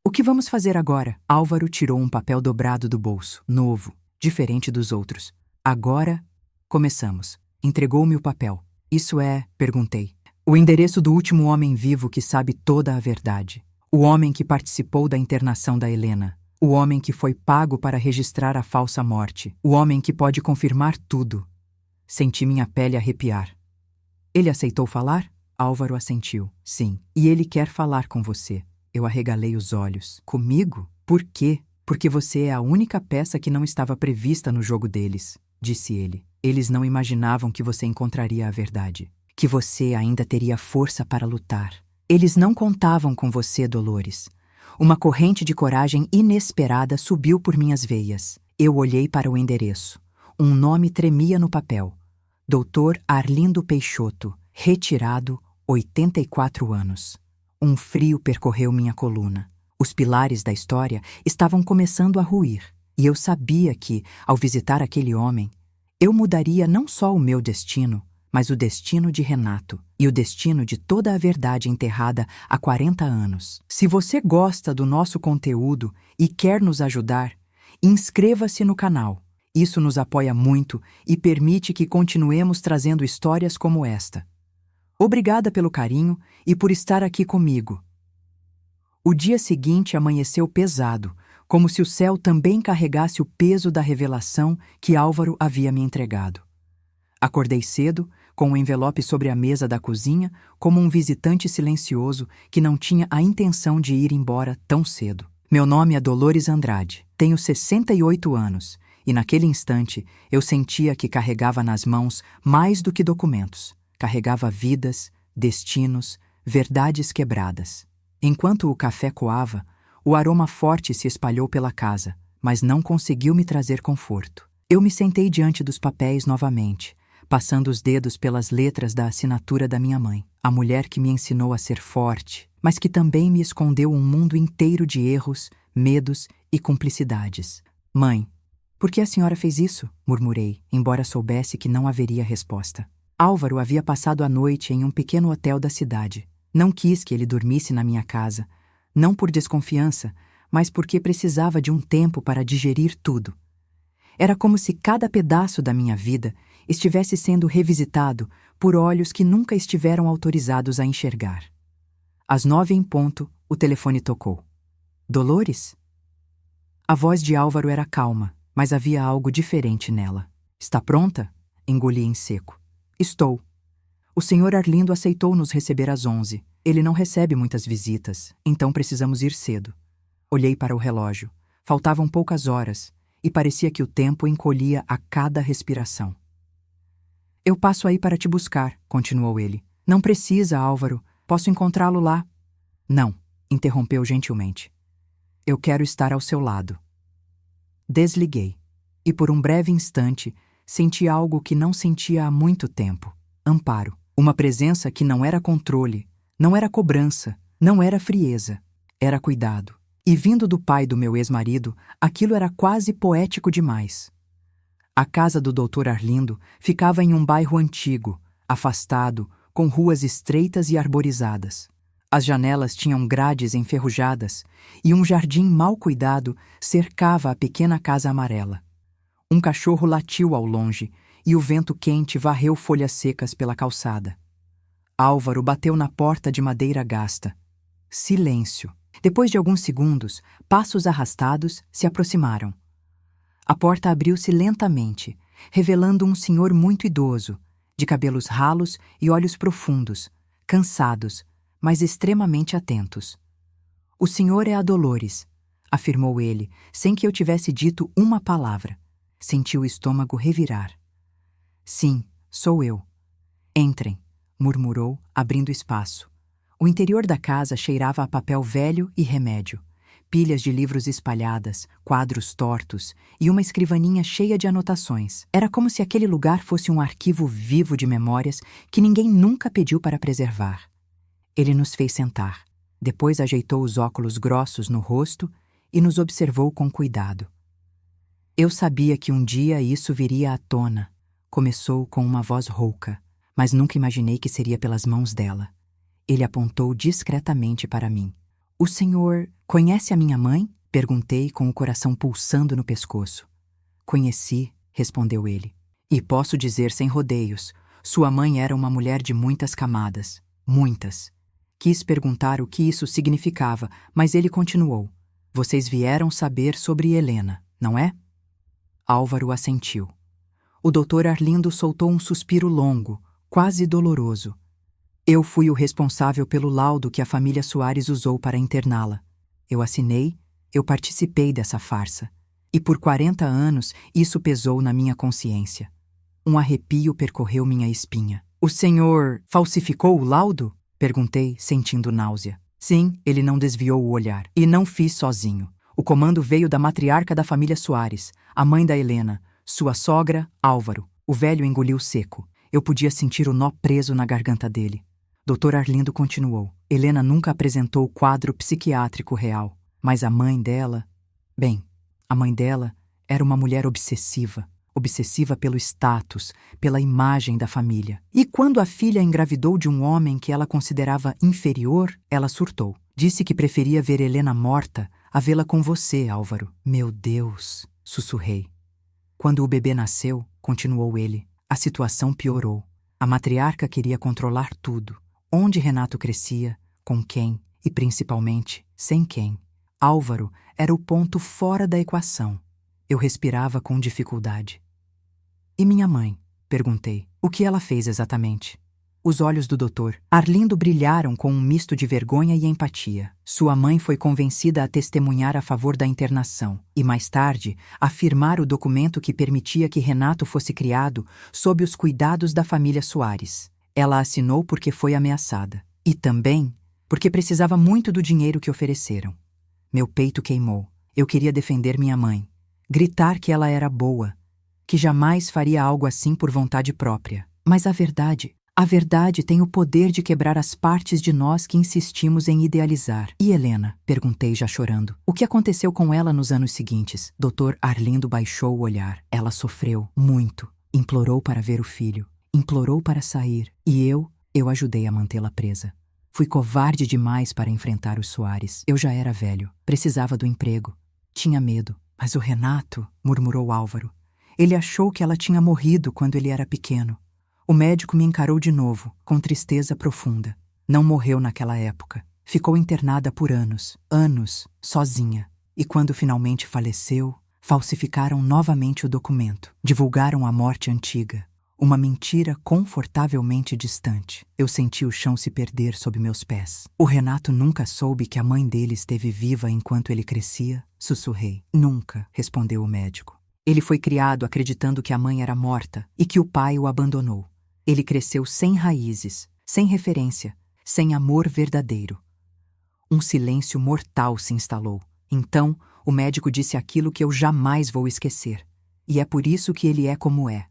O que vamos fazer agora? Álvaro tirou um papel dobrado do bolso, novo, diferente dos outros. Agora, começamos. Entregou-me o papel. Isso é, perguntei. O endereço do último homem vivo que sabe toda a verdade. O homem que participou da internação da Helena. O homem que foi pago para registrar a falsa morte. O homem que pode confirmar tudo. Senti minha pele arrepiar. Ele aceitou falar? Álvaro assentiu. Sim. E ele quer falar com você. Eu arregalei os olhos. Comigo? Por quê? Porque você é a única peça que não estava prevista no jogo deles, disse ele. Eles não imaginavam que você encontraria a verdade. Que você ainda teria força para lutar. Eles não contavam com você, Dolores. Uma corrente de coragem inesperada subiu por minhas veias. Eu olhei para o endereço. Um nome tremia no papel. Dr. Arlindo Peixoto, retirado, 84 anos. Um frio percorreu minha coluna. Os pilares da história estavam começando a ruir, e eu sabia que, ao visitar aquele homem, eu mudaria não só o meu destino, mas o destino de Renato e o destino de toda a verdade enterrada há 40 anos. Se você gosta do nosso conteúdo e quer nos ajudar, inscreva-se no canal. Isso nos apoia muito e permite que continuemos trazendo histórias como esta. Obrigada pelo carinho e por estar aqui comigo. O dia seguinte amanheceu pesado, como se o céu também carregasse o peso da revelação que Álvaro havia me entregado. Acordei cedo, com o envelope sobre a mesa da cozinha, como um visitante silencioso que não tinha a intenção de ir embora tão cedo. Meu nome é Dolores Andrade, tenho 68 anos, e naquele instante eu sentia que carregava nas mãos mais do que documentos. Carregava vidas, destinos, verdades quebradas. Enquanto o café coava, o aroma forte se espalhou pela casa, mas não conseguiu me trazer conforto. Eu me sentei diante dos papéis novamente, passando os dedos pelas letras da assinatura da minha mãe, a mulher que me ensinou a ser forte, mas que também me escondeu um mundo inteiro de erros, medos e cumplicidades. Mãe, por que a senhora fez isso? Murmurei, embora soubesse que não haveria resposta. Álvaro havia passado a noite em um pequeno hotel da cidade. Não quis que ele dormisse na minha casa, não por desconfiança, mas porque precisava de um tempo para digerir tudo. Era como se cada pedaço da minha vida estivesse sendo revisitado por olhos que nunca estiveram autorizados a enxergar. Às 9 em ponto, o telefone tocou. Dolores? A voz de Álvaro era calma, mas havia algo diferente nela. Está pronta? Engoli em seco. Estou. O Sr. Arlindo aceitou nos receber às 11. Ele não recebe muitas visitas, então precisamos ir cedo. Olhei para o relógio. Faltavam poucas horas, e parecia que o tempo encolhia a cada respiração. Eu passo aí para te buscar, continuou ele. Não precisa, Álvaro. Posso encontrá-lo lá. Não, interrompeu gentilmente. Eu quero estar ao seu lado. Desliguei, e por um breve instante senti algo que não sentia há muito tempo. Amparo. Uma presença que não era controle, não era cobrança, não era frieza. Era cuidado. E vindo do pai do meu ex-marido, aquilo era quase poético demais. A casa do Dr. Arlindo ficava em um bairro antigo, afastado, com ruas estreitas e arborizadas. As janelas tinham grades enferrujadas e um jardim mal cuidado cercava a pequena casa amarela. Um cachorro latiu ao longe e o vento quente varreu folhas secas pela calçada. Álvaro bateu na porta de madeira gasta. Silêncio. Depois de alguns segundos, passos arrastados se aproximaram. A porta abriu-se lentamente, revelando um senhor muito idoso, de cabelos ralos e olhos profundos, cansados, mas extremamente atentos. "O senhor é a Dolores", afirmou ele, sem que eu tivesse dito uma palavra. Senti o estômago revirar. "Sim, sou eu." "Entrem", murmurou, abrindo espaço. O interior da casa cheirava a papel velho e remédio. Pilhas de livros espalhadas, quadros tortos e uma escrivaninha cheia de anotações. Era como se aquele lugar fosse um arquivo vivo de memórias que ninguém nunca pediu para preservar. Ele nos fez sentar. Depois ajeitou os óculos grossos no rosto e nos observou com cuidado. "Eu sabia que um dia isso viria à tona", começou com uma voz rouca, "mas nunca imaginei que seria pelas mãos dela." Ele apontou discretamente para mim. "O senhor conhece a minha mãe?" Perguntei com o coração pulsando no pescoço. "Conheci", respondeu ele. "E posso dizer sem rodeios, sua mãe era uma mulher de muitas camadas. Muitas." Quis perguntar o que isso significava, mas ele continuou. "Vocês vieram saber sobre Helena, não é?" Álvaro assentiu. O doutor Arlindo soltou um suspiro longo, quase doloroso. "Eu fui o responsável pelo laudo que a família Soares usou para interná-la. Eu assinei, eu participei dessa farsa. E por 40 anos isso pesou na minha consciência. Um arrepio percorreu minha espinha." "O senhor falsificou o laudo?" Perguntei, sentindo náusea. "Sim", ele não desviou o olhar. "E não fiz sozinho. O comando veio da matriarca da família Soares, a mãe da Helena, sua sogra, Álvaro." O velho engoliu seco. Eu podia sentir o nó preso na garganta dele. Dr. Arlindo continuou. "Helena nunca apresentou o quadro psiquiátrico real, mas a mãe dela... Bem, a mãe dela era uma mulher obsessiva. Obsessiva pelo status, pela imagem da família. E quando a filha engravidou de um homem que ela considerava inferior, ela surtou. Disse que preferia ver Helena morta a vê-la com você, Álvaro." "Meu Deus", sussurrei. "Quando o bebê nasceu", continuou ele, "a situação piorou. A matriarca queria controlar tudo. Onde Renato crescia, com quem e, principalmente, sem quem. Álvaro era o ponto fora da equação. Eu respirava com dificuldade. "E minha mãe?" perguntei. "O que ela fez exatamente?" Os olhos do doutor Arlindo brilharam com um misto de vergonha e empatia. Sua mãe foi convencida a testemunhar a favor da internação e, mais tarde, a firmar o documento que permitia que Renato fosse criado sob os cuidados da família Soares. Ela assinou porque foi ameaçada. E também porque precisava muito do dinheiro que ofereceram. Meu peito queimou. Eu queria defender minha mãe. Gritar que ela era boa, que jamais faria algo assim por vontade própria. Mas a verdade tem o poder de quebrar as partes de nós que insistimos em idealizar. "E Helena?" perguntei já chorando. "O que aconteceu com ela nos anos seguintes?" Dr. Arlindo baixou o olhar. "Ela sofreu muito. Implorou para ver o filho. Implorou para sair. E eu ajudei a mantê-la presa. Fui covarde demais para enfrentar os Soares. Eu já era velho. Precisava do emprego. Tinha medo. Mas o Renato", murmurou Álvaro. "Ele achou que ela tinha morrido quando ele era pequeno." O médico me encarou de novo, com tristeza profunda. "Não morreu naquela época. Ficou internada por anos, sozinha. E quando finalmente faleceu, falsificaram novamente o documento. Divulgaram a morte antiga. Uma mentira confortavelmente distante. Eu senti o chão se perder sob meus pés. O Renato nunca soube que a mãe dele esteve viva enquanto ele crescia?" Sussurrei. "Nunca", respondeu o médico. "Ele foi criado acreditando que a mãe era morta e que o pai o abandonou. Ele cresceu sem raízes, sem referência, sem amor verdadeiro." Um silêncio mortal se instalou. Então, o médico disse aquilo que eu jamais vou esquecer. "E é por isso que ele é como é.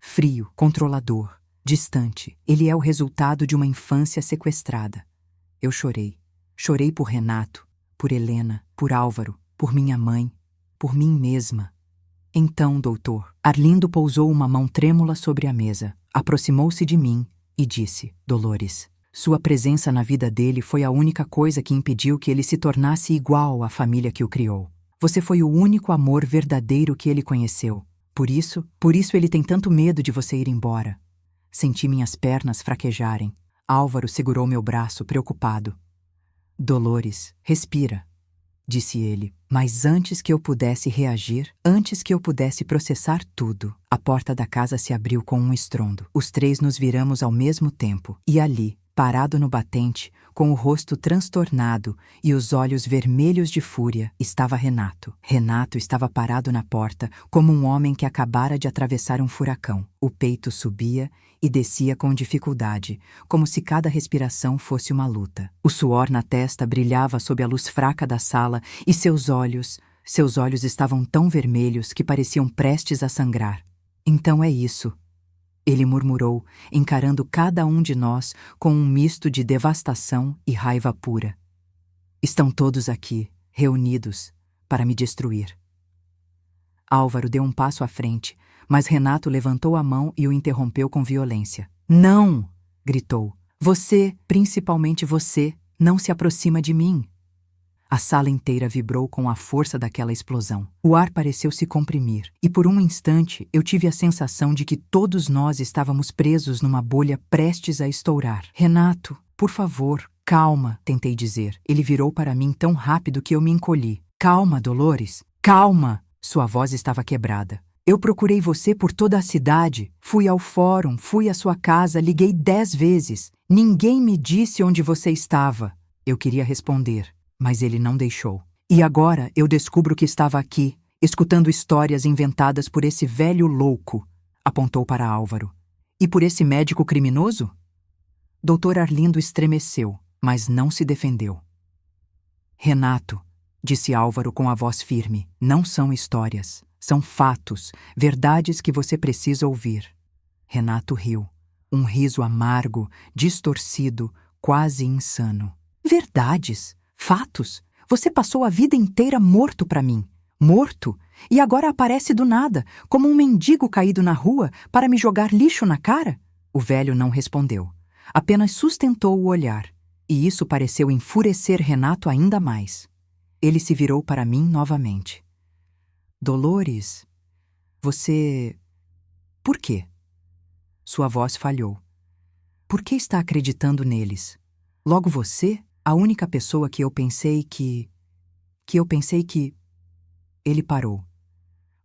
Frio, controlador, distante. Ele é o resultado de uma infância sequestrada." Eu chorei. Chorei por Renato, por Helena, por Álvaro, por minha mãe, por mim mesma. Então, doutor, Arlindo pousou uma mão trêmula sobre a mesa, aproximou-se de mim e disse: "Dolores, sua presença na vida dele foi a única coisa que impediu que ele se tornasse igual à família que o criou. Você foi o único amor verdadeiro que ele conheceu. Por isso ele tem tanto medo de você ir embora." Senti minhas pernas fraquejarem. Álvaro segurou meu braço, preocupado. "Dolores, respira." disse ele. Mas antes que eu pudesse reagir, antes que eu pudesse processar tudo, a porta da casa se abriu com um estrondo. Os três nos viramos ao mesmo tempo, e ali, parado no batente, com o rosto transtornado e os olhos vermelhos de fúria, estava Renato. Renato estava parado na porta, como um homem que acabara de atravessar um furacão. O peito subia e descia com dificuldade, como se cada respiração fosse uma luta. O suor na testa brilhava sob a luz fraca da sala e seus olhos estavam tão vermelhos que pareciam prestes a sangrar. Então é isso, ele murmurou, encarando cada um de nós com um misto de devastação e raiva pura. Estão todos aqui, reunidos, para me destruir. Álvaro deu um passo à frente, mas Renato levantou a mão e o interrompeu com violência. Não! Gritou. Você, principalmente você, não se aproxima de mim. A sala inteira vibrou com a força daquela explosão. O ar pareceu se comprimir, e por um instante eu tive a sensação de que todos nós estávamos presos numa bolha prestes a estourar. Renato, por favor, calma, tentei dizer. Ele virou para mim tão rápido que eu me encolhi. Calma, Dolores, calma! Sua voz estava quebrada. Eu procurei você por toda a cidade. Fui ao fórum, fui à sua casa, liguei 10 vezes. Ninguém me disse onde você estava. Eu queria responder, mas ele não deixou. E agora eu descubro que estava aqui, escutando histórias inventadas por esse velho louco, apontou para Álvaro. E por esse médico criminoso? Dr. Arlindo estremeceu, mas não se defendeu. Renato, disse Álvaro com a voz firme, não são histórias, são fatos, verdades que você precisa ouvir. Renato riu, um riso amargo, distorcido, quase insano. Verdades? Fatos? Você passou a vida inteira morto para mim. Morto? E agora aparece do nada, como um mendigo caído na rua, para me jogar lixo na cara? O velho não respondeu. Apenas sustentou o olhar, e isso pareceu enfurecer Renato ainda mais. Ele se virou para mim novamente. Dolores, você... Por quê? Sua voz falhou. Por que está acreditando neles? Logo você, a única pessoa que eu pensei que... Ele parou,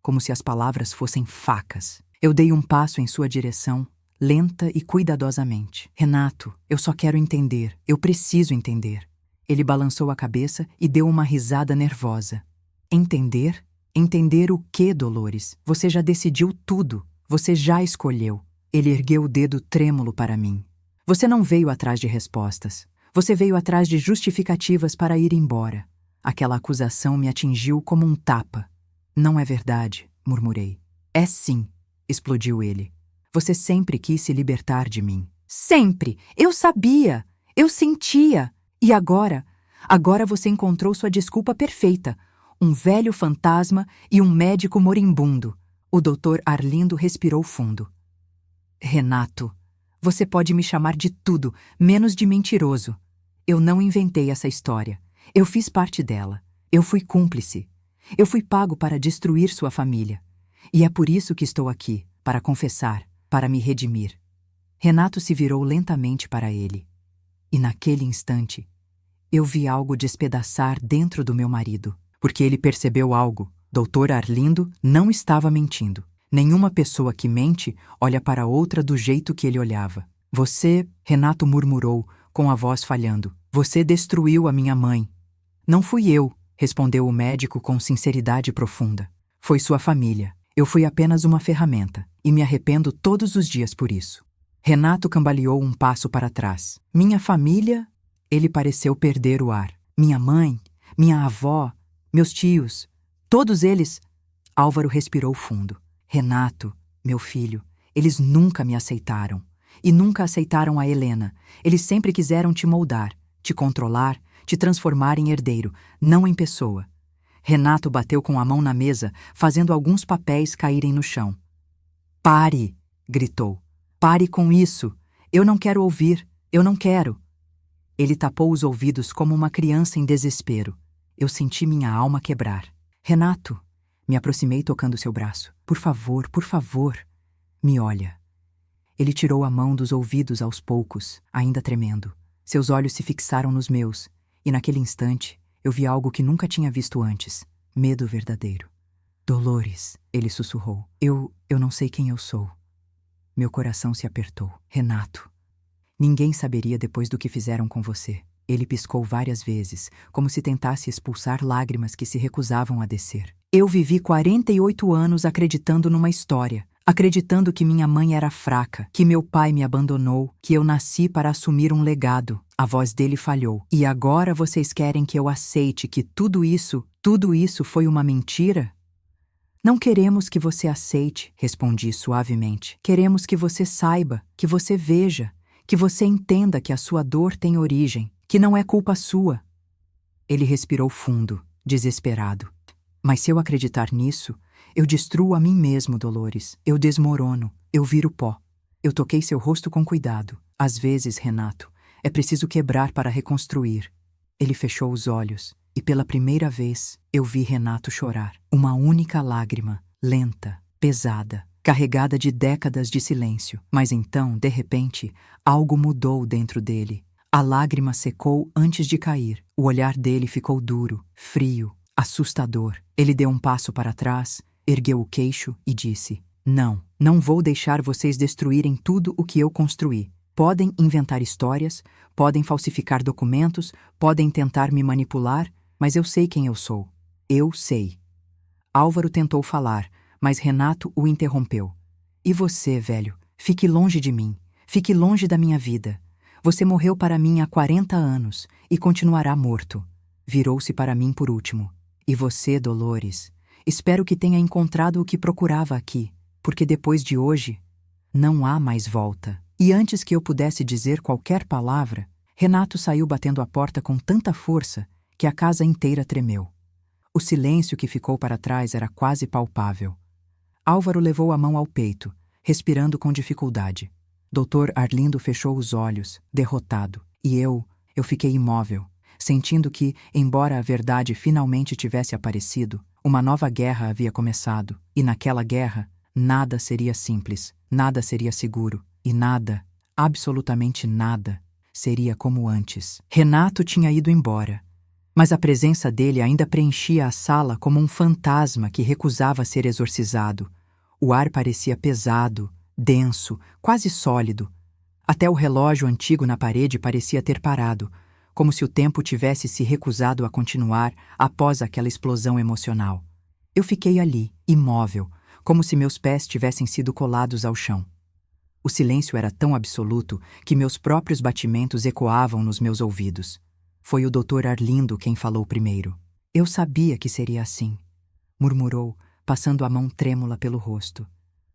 como se as palavras fossem facas. Eu dei um passo em sua direção, lenta e cuidadosamente. Renato, eu só quero entender, eu preciso entender. Ele balançou a cabeça e deu uma risada nervosa. Entender? Entender o quê, Dolores? Você já decidiu tudo. Você já escolheu. Ele ergueu o dedo trêmulo para mim. Você não veio atrás de respostas. Você veio atrás de justificativas para ir embora. Aquela acusação me atingiu como um tapa. Não é verdade, murmurei. É sim, explodiu ele. Você sempre quis se libertar de mim. Sempre! Eu sabia! Eu sentia! E agora? Agora você encontrou sua desculpa perfeita. Um velho fantasma e um médico moribundo. O Dr. Arlindo respirou fundo. Renato, você pode me chamar de tudo, menos de mentiroso. Eu não inventei essa história. Eu fiz parte dela. Eu fui cúmplice. Eu fui pago para destruir sua família. E é por isso que estou aqui, para confessar, para me redimir. Renato se virou lentamente para ele. E naquele instante, eu vi algo despedaçar dentro do meu marido. Porque ele percebeu algo. Dr. Arlindo não estava mentindo. Nenhuma pessoa que mente olha para outra do jeito que ele olhava. Você, Renato murmurou, com a voz falhando. Você destruiu a minha mãe. Não fui eu, respondeu o médico com sinceridade profunda. Foi sua família. Eu fui apenas uma ferramenta, e me arrependo todos os dias por isso. Renato cambaleou um passo para trás. Minha família? Ele pareceu perder o ar. Minha mãe, minha avó, meus tios, todos eles... Álvaro respirou fundo. Renato, meu filho, eles nunca me aceitaram. E nunca aceitaram a Helena. Eles sempre quiseram te moldar, te controlar, te transformar em herdeiro, não em pessoa. Renato bateu com a mão na mesa, fazendo alguns papéis caírem no chão. Pare! Gritou. Pare com isso! Eu não quero ouvir! Eu não quero! Ele tapou os ouvidos como uma criança em desespero. Eu senti minha alma quebrar. Renato! Me aproximei tocando seu braço. Por favor, me olha. Ele tirou a mão dos ouvidos aos poucos, ainda tremendo. Seus olhos se fixaram nos meus, e naquele instante Eu vi algo que nunca tinha visto antes. Medo verdadeiro. Dolores, ele sussurrou. Eu não sei quem eu sou. Meu coração se apertou. Renato. Ninguém saberia depois do que fizeram com você. Ele piscou várias vezes, como se tentasse expulsar lágrimas que se recusavam a descer. Eu vivi 48 anos acreditando numa história, acreditando que minha mãe era fraca, que meu pai me abandonou, que eu nasci para assumir um legado. A voz dele falhou. E agora vocês querem que eu aceite que tudo isso foi uma mentira? Não queremos que você aceite, respondi suavemente. Queremos que você saiba, que você veja, que você entenda que a sua dor tem origem, que não é culpa sua. Ele respirou fundo, desesperado. Mas se eu acreditar nisso, eu destruo a mim mesmo, Dolores. Eu desmorono, eu viro pó. Eu toquei seu rosto com cuidado. Às vezes, Renato, é preciso quebrar para reconstruir. Ele fechou os olhos, e pela primeira vez eu vi Renato chorar. Uma única lágrima, lenta, pesada, carregada de décadas de silêncio. Mas então, de repente, algo mudou dentro dele. A lágrima secou antes de cair. O olhar dele ficou duro, frio, assustador. Ele deu um passo para trás, ergueu o queixo e disse: Não vou deixar vocês destruírem tudo o que eu construí. Podem inventar histórias, podem falsificar documentos, podem tentar me manipular, mas eu sei quem eu sou. Eu sei. Álvaro tentou falar, mas Renato o interrompeu. E você, velho, fique longe de mim, fique longe da minha vida. Você morreu para mim há 40 anos e continuará morto. Virou-se para mim por último. E você, Dolores, espero que tenha encontrado o que procurava aqui, porque depois de hoje, não há mais volta. E antes que eu pudesse dizer qualquer palavra, Renato saiu batendo a porta com tanta força que a casa inteira tremeu. O silêncio que ficou para trás era quase palpável. Álvaro levou a mão ao peito, respirando com dificuldade. Dr. Arlindo fechou os olhos, derrotado, e eu fiquei imóvel, sentindo que, embora a verdade finalmente tivesse aparecido, uma nova guerra havia começado, e naquela guerra, nada seria simples, nada seria seguro, e nada, absolutamente nada, seria como antes. Renato tinha ido embora, mas a presença dele ainda preenchia a sala como um fantasma que recusava ser exorcizado. O ar parecia pesado, denso, quase sólido. Até o relógio antigo na parede parecia ter parado, como se o tempo tivesse se recusado a continuar após aquela explosão emocional. Eu fiquei ali, imóvel, como se meus pés tivessem sido colados ao chão. O silêncio era tão absoluto que meus próprios batimentos ecoavam nos meus ouvidos. Foi o Dr. Arlindo quem falou primeiro. Eu sabia que seria assim, murmurou, passando a mão trêmula pelo rosto.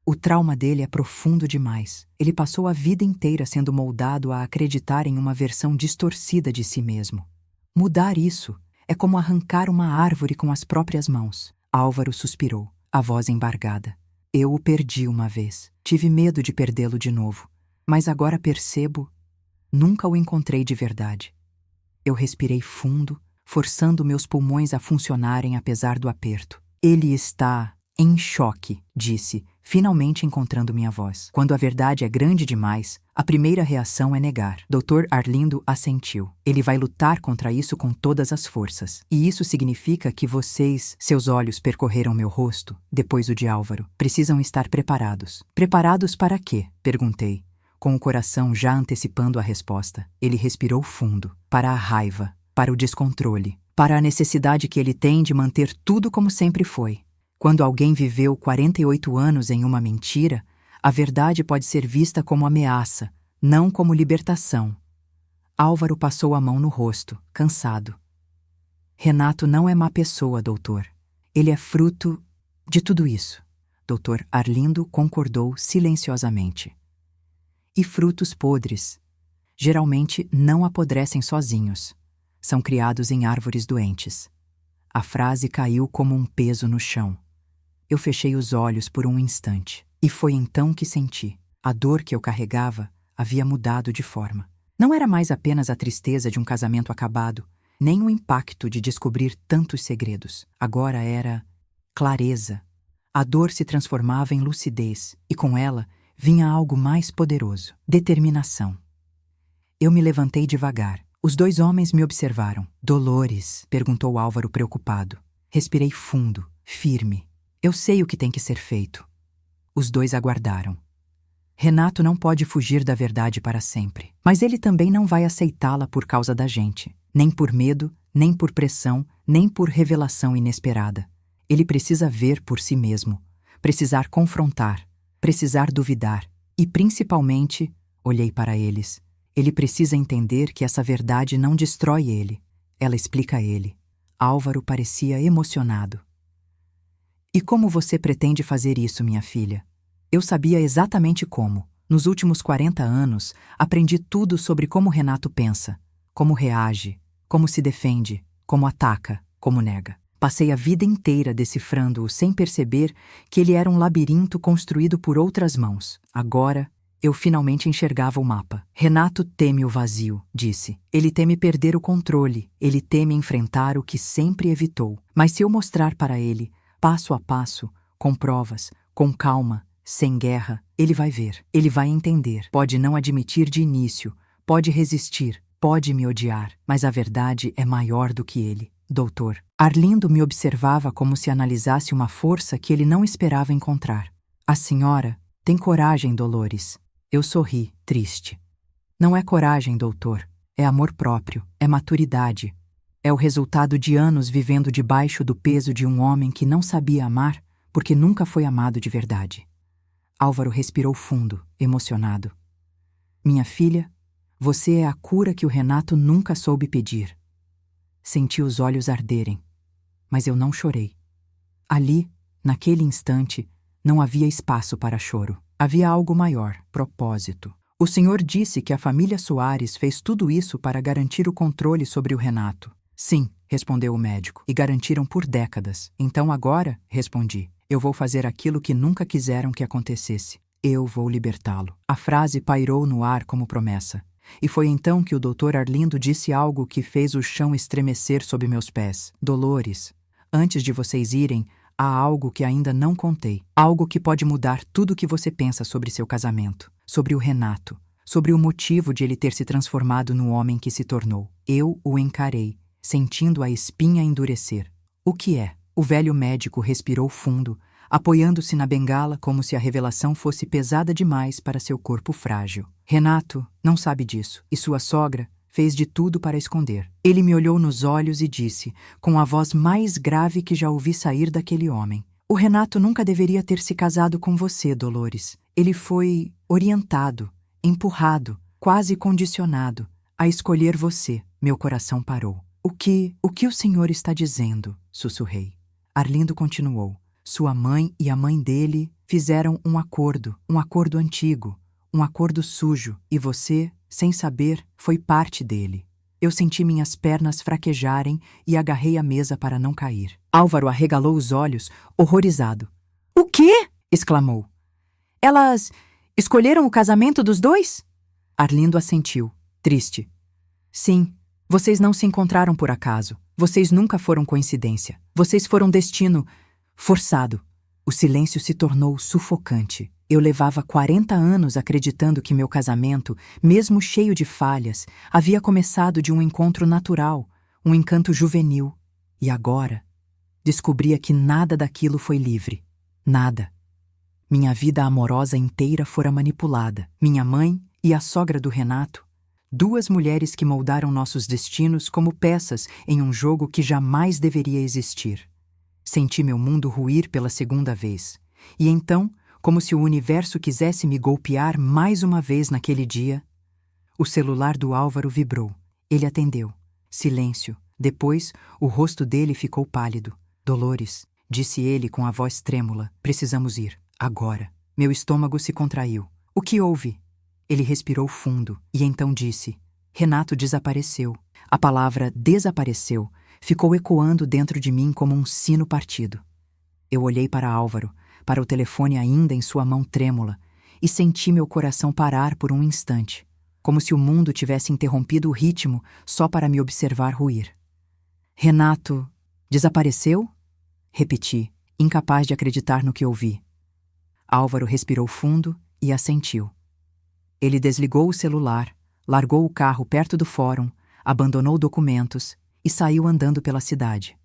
O trauma dele é profundo demais. Ele passou a vida inteira sendo moldado a acreditar em uma versão distorcida de si mesmo. Mudar isso é como arrancar uma árvore com as próprias mãos. Álvaro suspirou, a voz embargada. Eu o perdi uma vez. Tive medo de perdê-lo de novo. Mas agora percebo, nunca o encontrei de verdade. Eu respirei fundo, forçando meus pulmões a funcionarem apesar do aperto. Ele está em choque, disse, finalmente encontrando minha voz. Quando a verdade é grande demais, a primeira reação é negar. Dr. Arlindo assentiu. Ele vai lutar contra isso com todas as forças. E isso significa que vocês, seus olhos percorreram meu rosto, depois o de Álvaro, precisam estar preparados. Preparados para quê? Perguntei, com o coração já antecipando a resposta. Ele respirou fundo. Para a raiva, para o descontrole, para a necessidade que ele tem de manter tudo como sempre foi. Quando alguém viveu 48 anos em uma mentira, a verdade pode ser vista como ameaça, não como libertação. Álvaro passou a mão no rosto, cansado. Renato não é má pessoa, doutor. Ele é fruto de tudo isso. Dr. Arlindo concordou silenciosamente. E frutos podres, geralmente não apodrecem sozinhos. São criados em árvores doentes. A frase caiu como um peso no chão. Eu fechei os olhos por um instante, e foi então que senti. A dor que eu carregava havia mudado de forma. Não era mais apenas a tristeza de um casamento acabado, nem o impacto de descobrir tantos segredos. Agora era clareza. A dor se transformava em lucidez, e com ela vinha algo mais poderoso: determinação. Eu me levantei devagar, Os dois homens me observaram. Dolores? Perguntou Álvaro preocupado. Respirei fundo, firme. Eu sei o que tem que ser feito. Os dois aguardaram. Renato não pode fugir da verdade para sempre. Mas ele também não vai aceitá-la por causa da gente. Nem por medo, nem por pressão, nem por revelação inesperada. Ele precisa ver por si mesmo. Precisar confrontar. Precisar duvidar. E principalmente, olhei para eles. Ele precisa entender que essa verdade não destrói ele. Ela explica ele. Álvaro parecia emocionado. E como você pretende fazer isso, minha filha? Eu sabia exatamente como. Nos últimos 40 anos, aprendi tudo sobre como Renato pensa, como reage, como se defende, como ataca, como nega. Passei a vida inteira decifrando-o sem perceber que ele era um labirinto construído por outras mãos. Agora, eu finalmente enxergava o mapa. Renato teme o vazio, disse. Ele teme perder o controle, ele teme enfrentar o que sempre evitou. Mas se eu mostrar para ele, passo a passo, com provas, com calma, sem guerra, ele vai ver, ele vai entender. Pode não admitir de início, pode resistir, pode me odiar, mas a verdade é maior do que ele. Doutor. Arlindo me observava como se analisasse uma força que ele não esperava encontrar. A senhora tem coragem, Dolores. Eu sorri, triste. Não é coragem, doutor. É amor próprio, é maturidade. É o resultado de anos vivendo debaixo do peso de um homem que não sabia amar porque nunca foi amado de verdade. Álvaro respirou fundo, emocionado. Minha filha, você é a cura que o Renato nunca soube pedir. Senti os olhos arderem, mas eu não chorei. Ali, naquele instante, não havia espaço para choro. Havia algo maior, propósito. O senhor disse que a família Soares fez tudo isso para garantir o controle sobre o Renato. Sim, respondeu o médico, e garantiram por décadas. Então agora, respondi, eu vou fazer aquilo que nunca quiseram que acontecesse. Eu vou libertá-lo. A frase pairou no ar como promessa. E foi então que o Dr. Arlindo disse algo que fez o chão estremecer sob meus pés. Dolores, antes de vocês irem, há algo que ainda não contei. Algo que pode mudar tudo o que você pensa sobre seu casamento, sobre o Renato, sobre o motivo de ele ter se transformado no homem que se tornou. Eu o encarei, sentindo a espinha endurecer. O que é? O velho médico respirou fundo, apoiando-se na bengala como se a revelação fosse pesada demais para seu corpo frágil. Renato não sabe disso, e sua sogra fez de tudo para esconder. Ele me olhou nos olhos e disse, com a voz mais grave que já ouvi sair daquele homem: o Renato nunca deveria ter se casado com você, Dolores. Ele foi orientado, empurrado, quase condicionado a escolher você. Meu coração parou. O que o senhor está dizendo? Sussurrei. Arlindo continuou. Sua mãe e a mãe dele fizeram um acordo antigo, um acordo sujo, e você, sem saber, foi parte dele. Eu senti minhas pernas fraquejarem e agarrei a mesa para não cair. Álvaro arregalou os olhos, horrorizado. O quê? Exclamou. Elas escolheram o casamento dos dois? Arlindo assentiu, triste. Sim, vocês não se encontraram por acaso. Vocês nunca foram coincidência. Vocês foram destino forçado. O silêncio se tornou sufocante. Eu levava 40 anos acreditando que meu casamento, mesmo cheio de falhas, havia começado de um encontro natural, um encanto juvenil. E agora, descobria que nada daquilo foi livre. Nada. Minha vida amorosa inteira fora manipulada. Minha mãe e a sogra do Renato, duas mulheres que moldaram nossos destinos como peças em um jogo que jamais deveria existir. Senti meu mundo ruir pela segunda vez. E então, como se o universo quisesse me golpear mais uma vez naquele dia, o celular do Álvaro vibrou. Ele atendeu. Silêncio. Depois, o rosto dele ficou pálido. Dolores, disse ele com a voz trêmula, precisamos ir. Agora. Meu estômago se contraiu. O que houve? Ele respirou fundo e então disse, Renato desapareceu. A palavra desapareceu ficou ecoando dentro de mim como um sino partido. Eu olhei para Álvaro, para o telefone ainda em sua mão trêmula, e senti meu coração parar por um instante, como se o mundo tivesse interrompido o ritmo só para me observar ruir. Renato desapareceu? Repeti, incapaz de acreditar no que ouvi. Álvaro respirou fundo e assentiu. Ele desligou o celular, largou o carro perto do fórum, abandonou documentos e saiu andando pela cidade.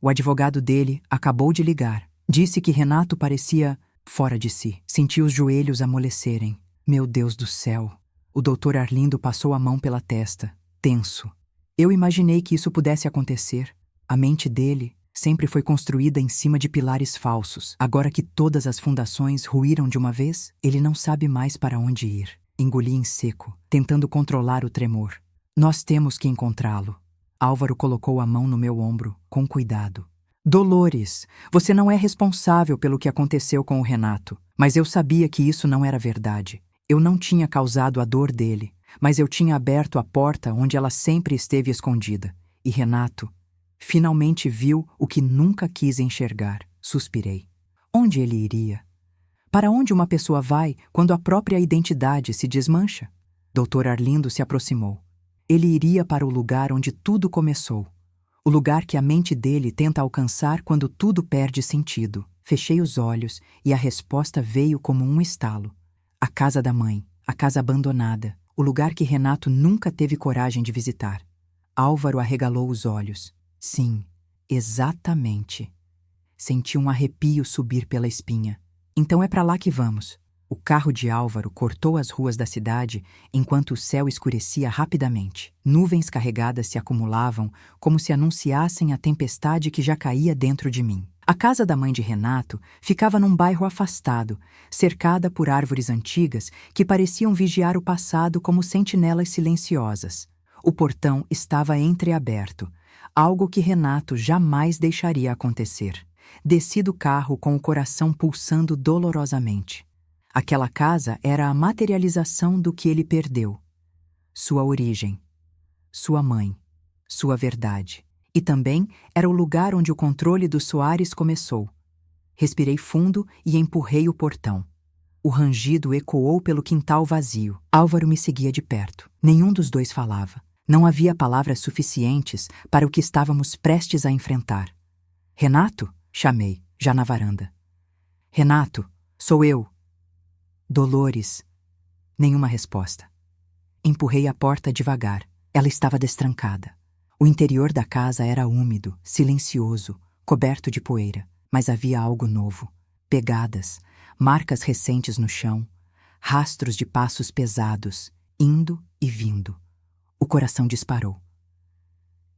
O advogado dele acabou de ligar. Disse que Renato parecia fora de si. Senti os joelhos amolecerem. Meu Deus do céu! O Dr. Arlindo passou a mão pela testa, tenso. Eu imaginei que isso pudesse acontecer. A mente dele sempre foi construída em cima de pilares falsos. Agora que todas as fundações ruíram de uma vez, ele não sabe mais para onde ir. Engoli em seco, tentando controlar o tremor. Nós temos que encontrá-lo. Álvaro colocou a mão no meu ombro, com cuidado. Dolores, você não é responsável pelo que aconteceu com o Renato. Mas eu sabia que isso não era verdade. Eu não tinha causado a dor dele, mas eu tinha aberto a porta onde ela sempre esteve escondida. E Renato finalmente viu o que nunca quis enxergar. Suspirei. Onde ele iria? Para onde uma pessoa vai quando a própria identidade se desmancha? Dr. Arlindo se aproximou. Ele iria para o lugar onde tudo começou. O lugar que a mente dele tenta alcançar quando tudo perde sentido. Fechei os olhos e a resposta veio como um estalo. A casa da mãe, a casa abandonada, o lugar que Renato nunca teve coragem de visitar. Álvaro arregalou os olhos. Sim, exatamente. Senti um arrepio subir pela espinha. Então é para lá que vamos. O carro de Álvaro cortou as ruas da cidade enquanto o céu escurecia rapidamente. Nuvens carregadas se acumulavam como se anunciassem a tempestade que já caía dentro de mim. A casa da mãe de Renato ficava num bairro afastado, cercada por árvores antigas que pareciam vigiar o passado como sentinelas silenciosas. O portão estava entreaberto, algo que Renato jamais deixaria acontecer. Desci do carro com o coração pulsando dolorosamente. Aquela casa era a materialização do que ele perdeu. Sua origem, sua mãe, sua verdade. E também era o lugar onde o controle dos Soares começou. Respirei fundo e empurrei o portão. O rangido ecoou pelo quintal vazio. Álvaro me seguia de perto. Nenhum dos dois falava. Não havia palavras suficientes para o que estávamos prestes a enfrentar. Renato? Chamei, já na varanda. Renato, sou eu. Dolores. Nenhuma resposta. Empurrei a porta devagar. Ela estava destrancada. O interior da casa era úmido, silencioso, coberto de poeira, mas havia algo novo. Pegadas, marcas recentes no chão, rastros de passos pesados, indo e vindo. O coração disparou.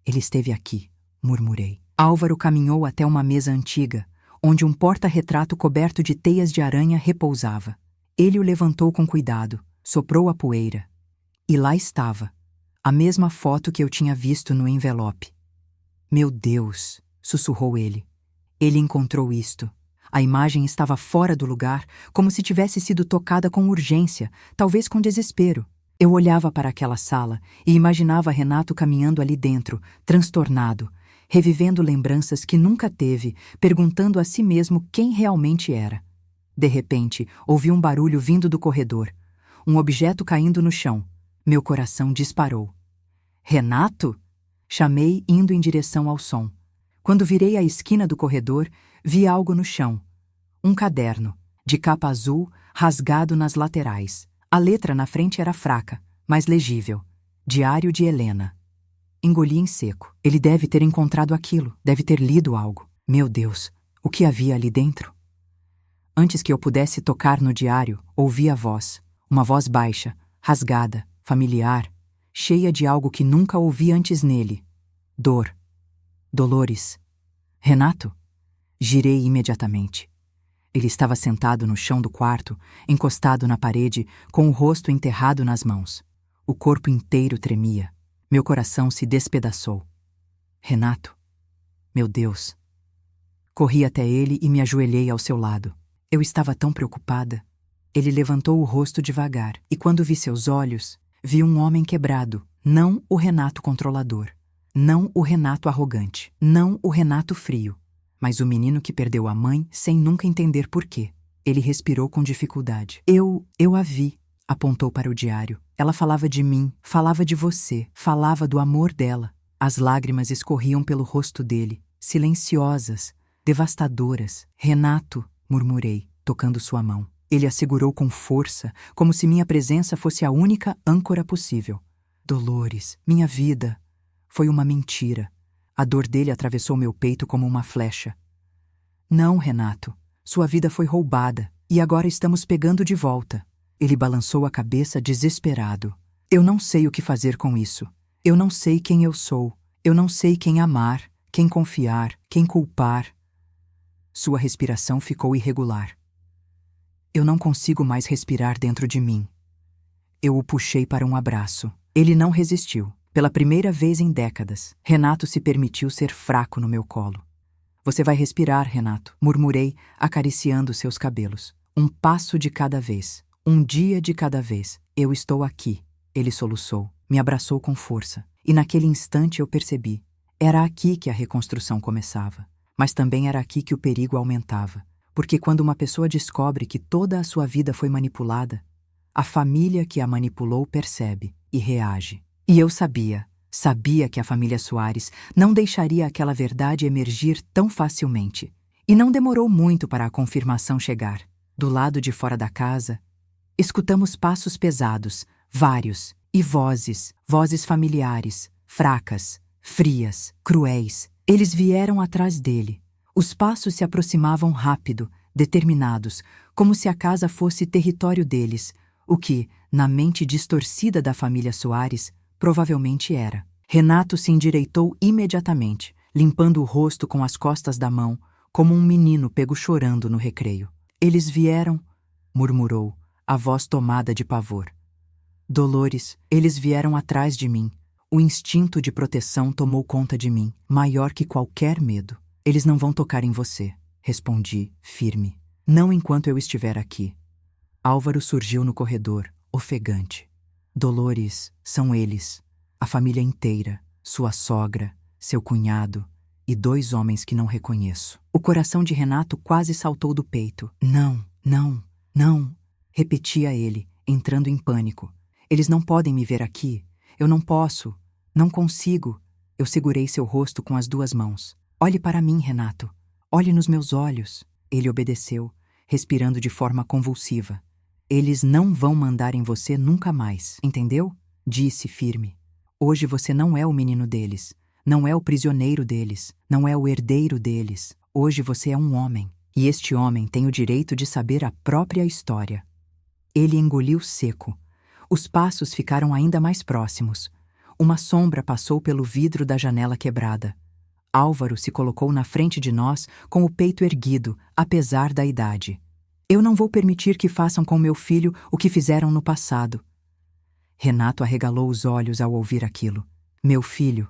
Ele esteve aqui, murmurei. Álvaro caminhou até uma mesa antiga, onde um porta-retrato coberto de teias de aranha repousava. Ele o levantou com cuidado, soprou a poeira. E lá estava, a mesma foto que eu tinha visto no envelope. Meu Deus, sussurrou ele. Ele encontrou isto. A imagem estava fora do lugar, como se tivesse sido tocada com urgência, talvez com desespero. Eu olhava para aquela sala e imaginava Renato caminhando ali dentro, transtornado, revivendo lembranças que nunca teve, perguntando a si mesmo quem realmente era. De repente, ouvi um barulho vindo do corredor. Um objeto caindo no chão. Meu coração disparou. Renato? Chamei, indo em direção ao som. Quando virei a esquina do corredor, vi algo no chão. Um caderno, de capa azul, rasgado nas laterais. A letra na frente era fraca, mas legível. Diário de Helena. Engoli em seco. Ele deve ter encontrado aquilo, deve ter lido algo. Meu Deus, o que havia ali dentro? Antes que eu pudesse tocar no diário, ouvi a voz. Uma voz baixa, rasgada, familiar, cheia de algo que nunca ouvi antes nele. Dor. Dolores. Renato? Girei imediatamente. Ele estava sentado no chão do quarto, encostado na parede, com o rosto enterrado nas mãos. O corpo inteiro tremia. Meu coração se despedaçou. Renato? Meu Deus. Corri até ele e me ajoelhei ao seu lado. Eu estava tão preocupada. Ele levantou o rosto devagar, e quando vi seus olhos, vi um homem quebrado, não o Renato controlador, não o Renato arrogante, não o Renato frio, mas o menino que perdeu a mãe sem nunca entender por quê. Ele respirou com dificuldade. Eu a vi, apontou para o diário. Ela falava de mim, falava de você, falava do amor dela. As lágrimas escorriam pelo rosto dele, silenciosas, devastadoras. Renato, murmurei, tocando sua mão. Ele a segurou com força, como se minha presença fosse a única âncora possível. Dolores, minha vida. Foi uma mentira. A dor dele atravessou meu peito como uma flecha. Não, Renato. Sua vida foi roubada e agora estamos pegando de volta. Ele balançou a cabeça desesperado. Eu não sei o que fazer com isso. Eu não sei quem eu sou. Eu não sei quem amar, quem confiar, quem culpar. Sua respiração ficou irregular. Eu não consigo mais respirar dentro de mim. Eu o puxei para um abraço. Ele não resistiu. Pela primeira vez em décadas, Renato se permitiu ser fraco no meu colo. Você vai respirar, Renato, murmurei, acariciando seus cabelos. Um passo de cada vez, um dia de cada vez. Eu estou aqui. Ele soluçou, me abraçou com força. E naquele instante eu percebi. Era aqui que a reconstrução começava. Mas também era aqui que o perigo aumentava. Porque quando uma pessoa descobre que toda a sua vida foi manipulada, a família que a manipulou percebe e reage. E eu sabia que a família Soares não deixaria aquela verdade emergir tão facilmente. E não demorou muito para a confirmação chegar. Do lado de fora da casa, escutamos passos pesados, vários, e vozes familiares, fracas, frias, cruéis. Eles vieram atrás dele. Os passos se aproximavam rápido, determinados, como se a casa fosse território deles, o que, na mente distorcida da família Soares, provavelmente era. Renato se endireitou imediatamente, limpando o rosto com as costas da mão, como um menino pego chorando no recreio. Eles vieram, murmurou, a voz tomada de pavor. Dolores, eles vieram atrás de mim. O instinto de proteção tomou conta de mim, maior que qualquer medo. Eles não vão tocar em você, respondi, firme. Não enquanto eu estiver aqui. Álvaro surgiu no corredor, ofegante. Dolores, são eles. A família inteira, sua sogra, seu cunhado e 2 homens que não reconheço. O coração de Renato quase saltou do peito. Não, não, não, repetia ele, entrando em pânico. Eles não podem me ver aqui. Eu não posso, não consigo. Eu segurei seu rosto com as 2 mãos. Olhe para mim, Renato. Olhe nos meus olhos. Ele obedeceu, respirando de forma convulsiva. Eles não vão mandar em você nunca mais, entendeu? Disse firme. Hoje você não é o menino deles, não é o prisioneiro deles, não é o herdeiro deles. Hoje você é um homem, e este homem tem o direito de saber a própria história. Ele engoliu seco. Os passos ficaram ainda mais próximos. Uma sombra passou pelo vidro da janela quebrada. Álvaro se colocou na frente de nós com o peito erguido, apesar da idade. Eu não vou permitir que façam com meu filho o que fizeram no passado. Renato arregalou os olhos ao ouvir aquilo. Meu filho.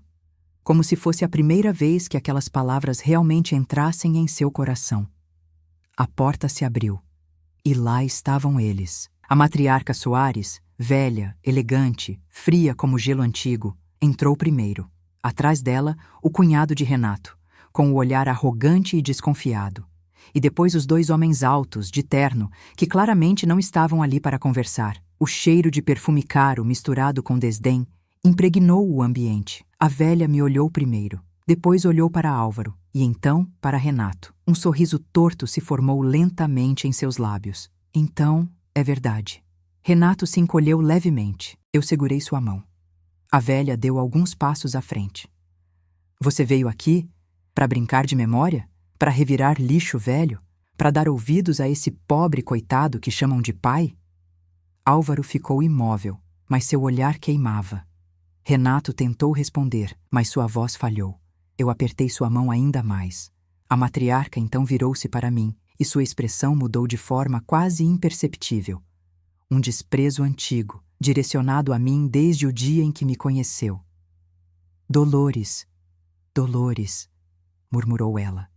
Como se fosse a primeira vez que aquelas palavras realmente entrassem em seu coração. A porta se abriu. E lá estavam eles. A matriarca Soares, velha, elegante, fria como gelo antigo, entrou primeiro. Atrás dela, o cunhado de Renato, com o olhar arrogante e desconfiado. E depois os 2 homens altos, de terno, que claramente não estavam ali para conversar. O cheiro de perfume caro misturado com desdém impregnou o ambiente. A velha me olhou primeiro, depois olhou para Álvaro e então para Renato. Um sorriso torto se formou lentamente em seus lábios. Então, é verdade. Renato se encolheu levemente. Eu segurei sua mão. A velha deu alguns passos à frente. Você veio aqui para brincar de memória? Para revirar lixo velho? Para dar ouvidos a esse pobre coitado que chamam de pai? Álvaro ficou imóvel, mas seu olhar queimava. Renato tentou responder, mas sua voz falhou. Eu apertei sua mão ainda mais. A matriarca então virou-se para mim, e sua expressão mudou de forma quase imperceptível. Um desprezo antigo, direcionado a mim desde o dia em que me conheceu. Dolores, Dolores, murmurou ela.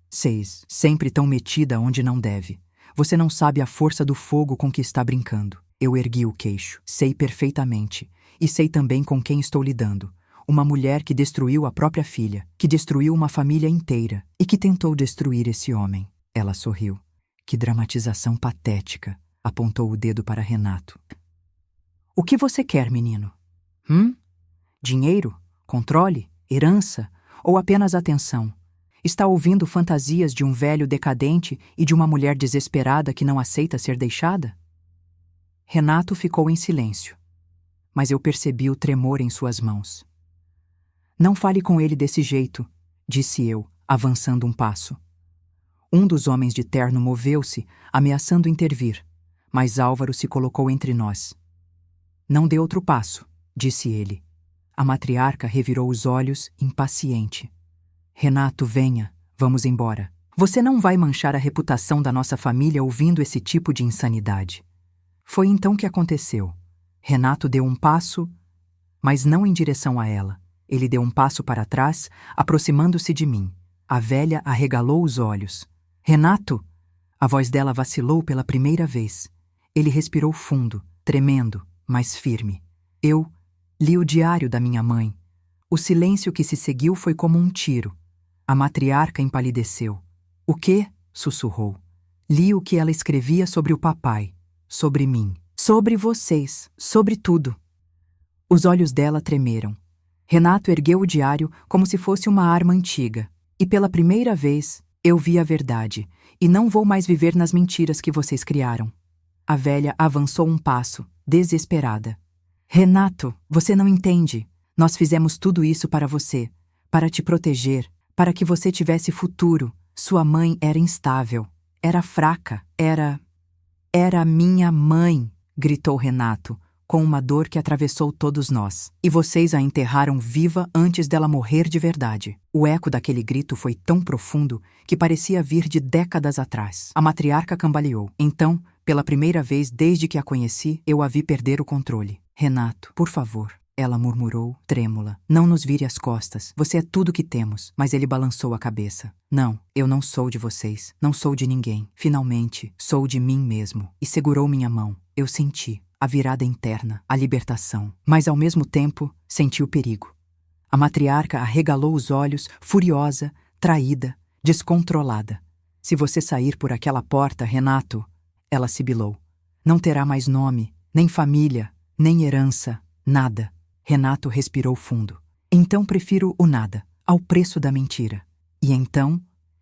Sempre tão metida onde não deve. Você não sabe a força do fogo com que está brincando. Eu ergui o queixo. Sei perfeitamente. E sei também com quem estou lidando. Uma mulher que destruiu a própria filha, que destruiu uma família inteira e que tentou destruir esse homem. Ela sorriu. Que dramatização patética. Apontou o dedo para Renato. O que você quer, menino? Dinheiro? Controle? Herança? Ou apenas atenção? Está ouvindo fantasias de um velho decadente e de uma mulher desesperada que não aceita ser deixada? Renato ficou em silêncio. mas eu percebi o tremor em suas mãos. Não fale com ele desse jeito, disse eu, avançando um passo. Um dos homens de terno moveu-se, ameaçando intervir, mas Álvaro se colocou entre nós. Não dê outro passo, disse ele. A matriarca revirou os olhos, impaciente. Renato, venha, vamos embora. Você não vai manchar a reputação da nossa família ouvindo esse tipo de insanidade. Foi então que aconteceu. Renato deu um passo, mas não em direção a ela. Ele deu um passo para trás, aproximando-se de mim. A velha arregalou os olhos. Renato! A voz dela vacilou pela primeira vez. Ele respirou fundo, tremendo, mas firme. Eu li o diário da minha mãe. O silêncio que se seguiu foi como um tiro. A matriarca empalideceu. O quê? Sussurrou. Li o que ela escrevia sobre o papai, sobre mim, sobre vocês, sobre tudo. Os olhos dela tremeram. Renato ergueu o diário como se fosse uma arma antiga. E pela primeira vez, eu vi a verdade, e não vou mais viver nas mentiras que vocês criaram. A velha avançou um passo, desesperada. Renato, você não entende. Nós fizemos tudo isso para você, para te proteger, para que você tivesse futuro. Sua mãe era instável, era fraca, era a minha mãe, gritou Renato, com uma dor que atravessou todos nós. E vocês a enterraram viva antes dela morrer de verdade. O eco daquele grito foi tão profundo que parecia vir de décadas atrás. A matriarca cambaleou. Então, pela primeira vez desde que a conheci, eu a vi perder o controle. Renato, por favor, ela murmurou, trêmula. Não nos vire as costas. Você é tudo que temos. Mas ele balançou a cabeça. Não, eu não sou de vocês. Não sou de ninguém. Finalmente, sou de mim mesmo. E segurou minha mão. Eu senti a virada interna, a libertação. Mas, ao mesmo tempo, senti o perigo. A matriarca arregalou os olhos, furiosa, traída, descontrolada. Se você sair por aquela porta, Renato, ela sibilou. Não terá mais nome, nem família, nem herança, nada. Renato respirou fundo. Então prefiro o nada, ao preço da mentira. E então,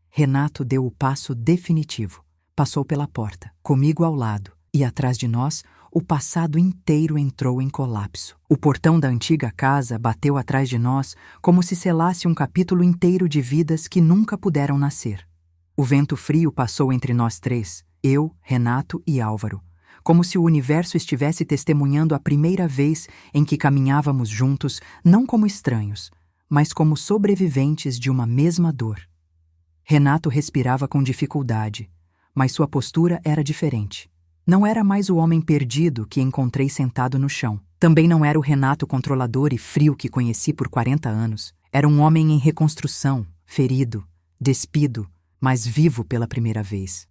Renato deu o passo definitivo. Passou pela porta, comigo ao lado, e atrás de nós, o passado inteiro entrou em colapso. O portão da antiga casa bateu atrás de nós como se selasse um capítulo inteiro de vidas que nunca puderam nascer. O vento frio passou entre nós três, eu, Renato e Álvaro, como se o universo estivesse testemunhando a primeira vez em que caminhávamos juntos, não como estranhos, mas como sobreviventes de uma mesma dor. Renato respirava com dificuldade, mas sua postura era diferente. Não era mais o homem perdido que encontrei sentado no chão. Também não era o Renato controlador e frio que conheci por 40 anos. Era um homem em reconstrução, ferido, despido, mas vivo pela primeira vez.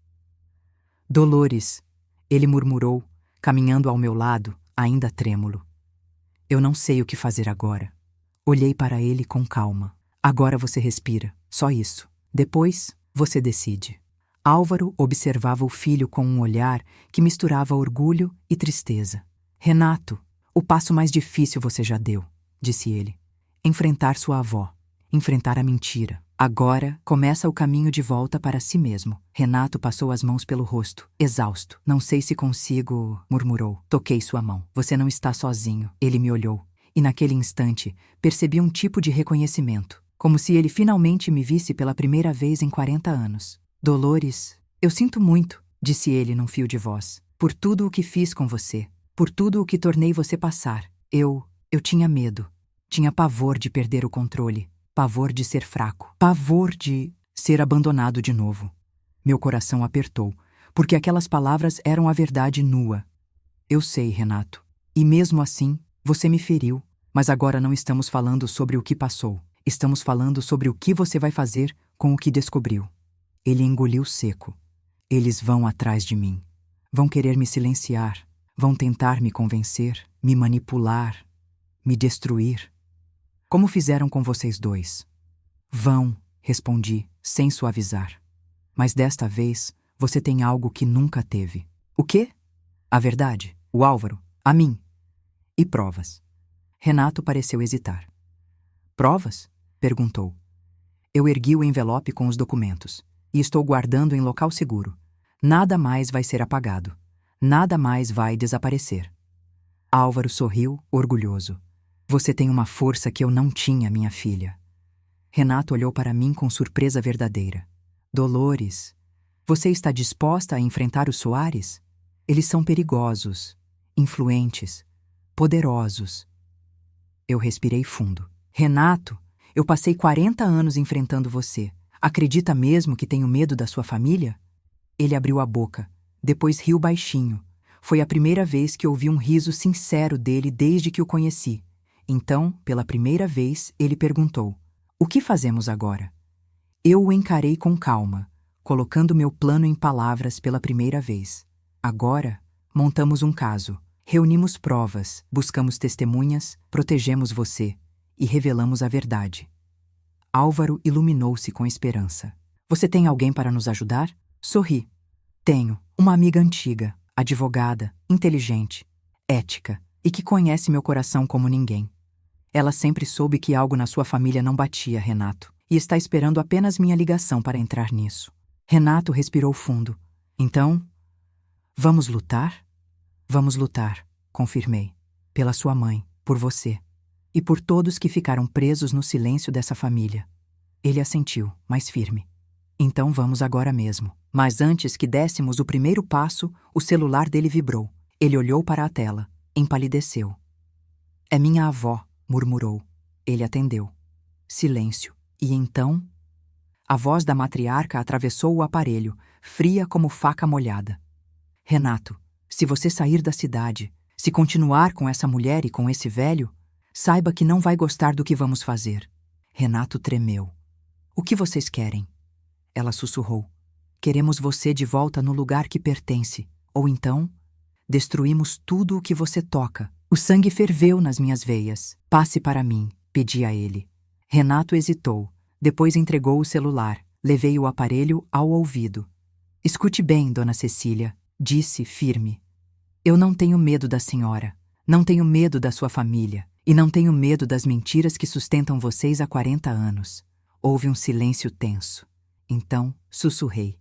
Dolores, ele murmurou, caminhando ao meu lado, ainda trêmulo. Eu não sei o que fazer agora. Olhei para ele com calma. Agora você respira, só isso. Depois, você decide. Álvaro observava o filho com um olhar que misturava orgulho e tristeza. Renato, o passo mais difícil você já deu, disse ele. Enfrentar sua avó, enfrentar a mentira. Agora começa o caminho de volta para si mesmo. Renato passou as mãos pelo rosto, exausto. Não sei se consigo, murmurou. Toquei sua mão. Você não está sozinho. Ele me olhou. E naquele instante, percebi um tipo de reconhecimento. Como se ele finalmente me visse pela primeira vez em 40 anos. Dolores, eu sinto muito, disse ele num fio de voz. Por tudo o que fiz com você. Por tudo o que tornei você passar. Eu tinha medo. Tinha pavor de perder o controle. Pavor de ser fraco. Pavor de ser abandonado de novo. Meu coração apertou, porque aquelas palavras eram a verdade nua. Eu sei, Renato. E mesmo assim, você me feriu. Mas agora não estamos falando sobre o que passou. Estamos falando sobre o que você vai fazer com o que descobriu. Ele engoliu seco. Eles vão atrás de mim. Vão querer me silenciar. Vão tentar me convencer, me manipular, me destruir. Como fizeram com vocês dois? Vão, respondi, sem suavizar. Mas desta vez, você tem algo que nunca teve. O quê? A verdade, o Álvaro, a mim. E provas. Renato pareceu hesitar. Provas? Perguntou. Eu ergui o envelope com os documentos. E estou guardando em local seguro. Nada mais vai ser apagado. Nada mais vai desaparecer. Álvaro sorriu, orgulhoso. Você tem uma força que eu não tinha, minha filha. Renato olhou para mim com surpresa verdadeira. Dolores, você está disposta a enfrentar os Soares? Eles são perigosos, influentes, poderosos. Eu respirei fundo. Renato, eu passei 40 anos enfrentando você. Acredita mesmo que tenho medo da sua família? Ele abriu a boca, depois riu baixinho. Foi a primeira vez que ouvi um riso sincero dele desde que o conheci. Então, pela primeira vez, ele perguntou: o que fazemos agora? Eu o encarei com calma, colocando meu plano em palavras pela primeira vez. Agora, montamos um caso, reunimos provas, buscamos testemunhas, protegemos você e revelamos a verdade. Álvaro iluminou-se com esperança. Você tem alguém para nos ajudar? Sorri. Tenho uma amiga antiga, advogada, inteligente, ética e que conhece meu coração como ninguém. Ela sempre soube que algo na sua família não batia, Renato, e está esperando apenas minha ligação para entrar nisso. Renato respirou fundo. Então, vamos lutar? Vamos lutar, confirmei. Pela sua mãe, por você e por todos que ficaram presos no silêncio dessa família. Ele assentiu, mais firme. Então vamos agora mesmo. Mas antes que dessemos o primeiro passo, o celular dele vibrou. Ele olhou para a tela, empalideceu. É minha avó, murmurou. Ele atendeu. Silêncio. E então? A voz da matriarca atravessou o aparelho, fria como faca molhada. Renato, se você sair da cidade, se continuar com essa mulher e com esse velho, saiba que não vai gostar do que vamos fazer. Renato tremeu. O que vocês querem? Ela sussurrou. Queremos você de volta no lugar que pertence. Ou então, destruímos tudo o que você toca. O sangue ferveu nas minhas veias. Passe para mim, pedi a ele. Renato hesitou. Depois entregou o celular. Levei o aparelho ao ouvido. Escute bem, dona Cecília, disse firme. Eu não tenho medo da senhora. Não tenho medo da sua família. E não tenho medo das mentiras que sustentam vocês há 40 anos. Houve um silêncio tenso. Então, sussurrei.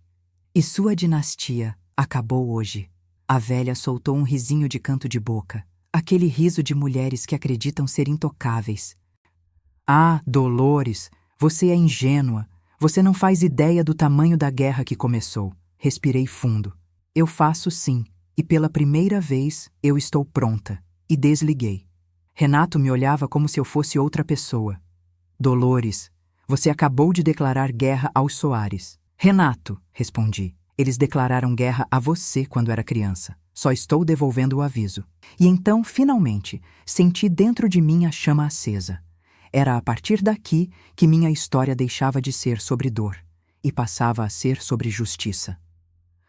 E sua dinastia acabou hoje. A velha soltou um risinho de canto de boca. Aquele riso de mulheres que acreditam ser intocáveis. Ah, Dolores, você é ingênua. Você não faz ideia do tamanho da guerra que começou. Respirei fundo. Eu faço sim, e pela primeira vez eu estou pronta. E desliguei. Renato me olhava como se eu fosse outra pessoa. Dolores, você acabou de declarar guerra aos Soares. Renato, respondi. Eles declararam guerra a você quando era criança. Só estou devolvendo o aviso. E então, finalmente, senti dentro de mim a chama acesa. Era a partir daqui que minha história deixava de ser sobre dor e passava a ser sobre justiça.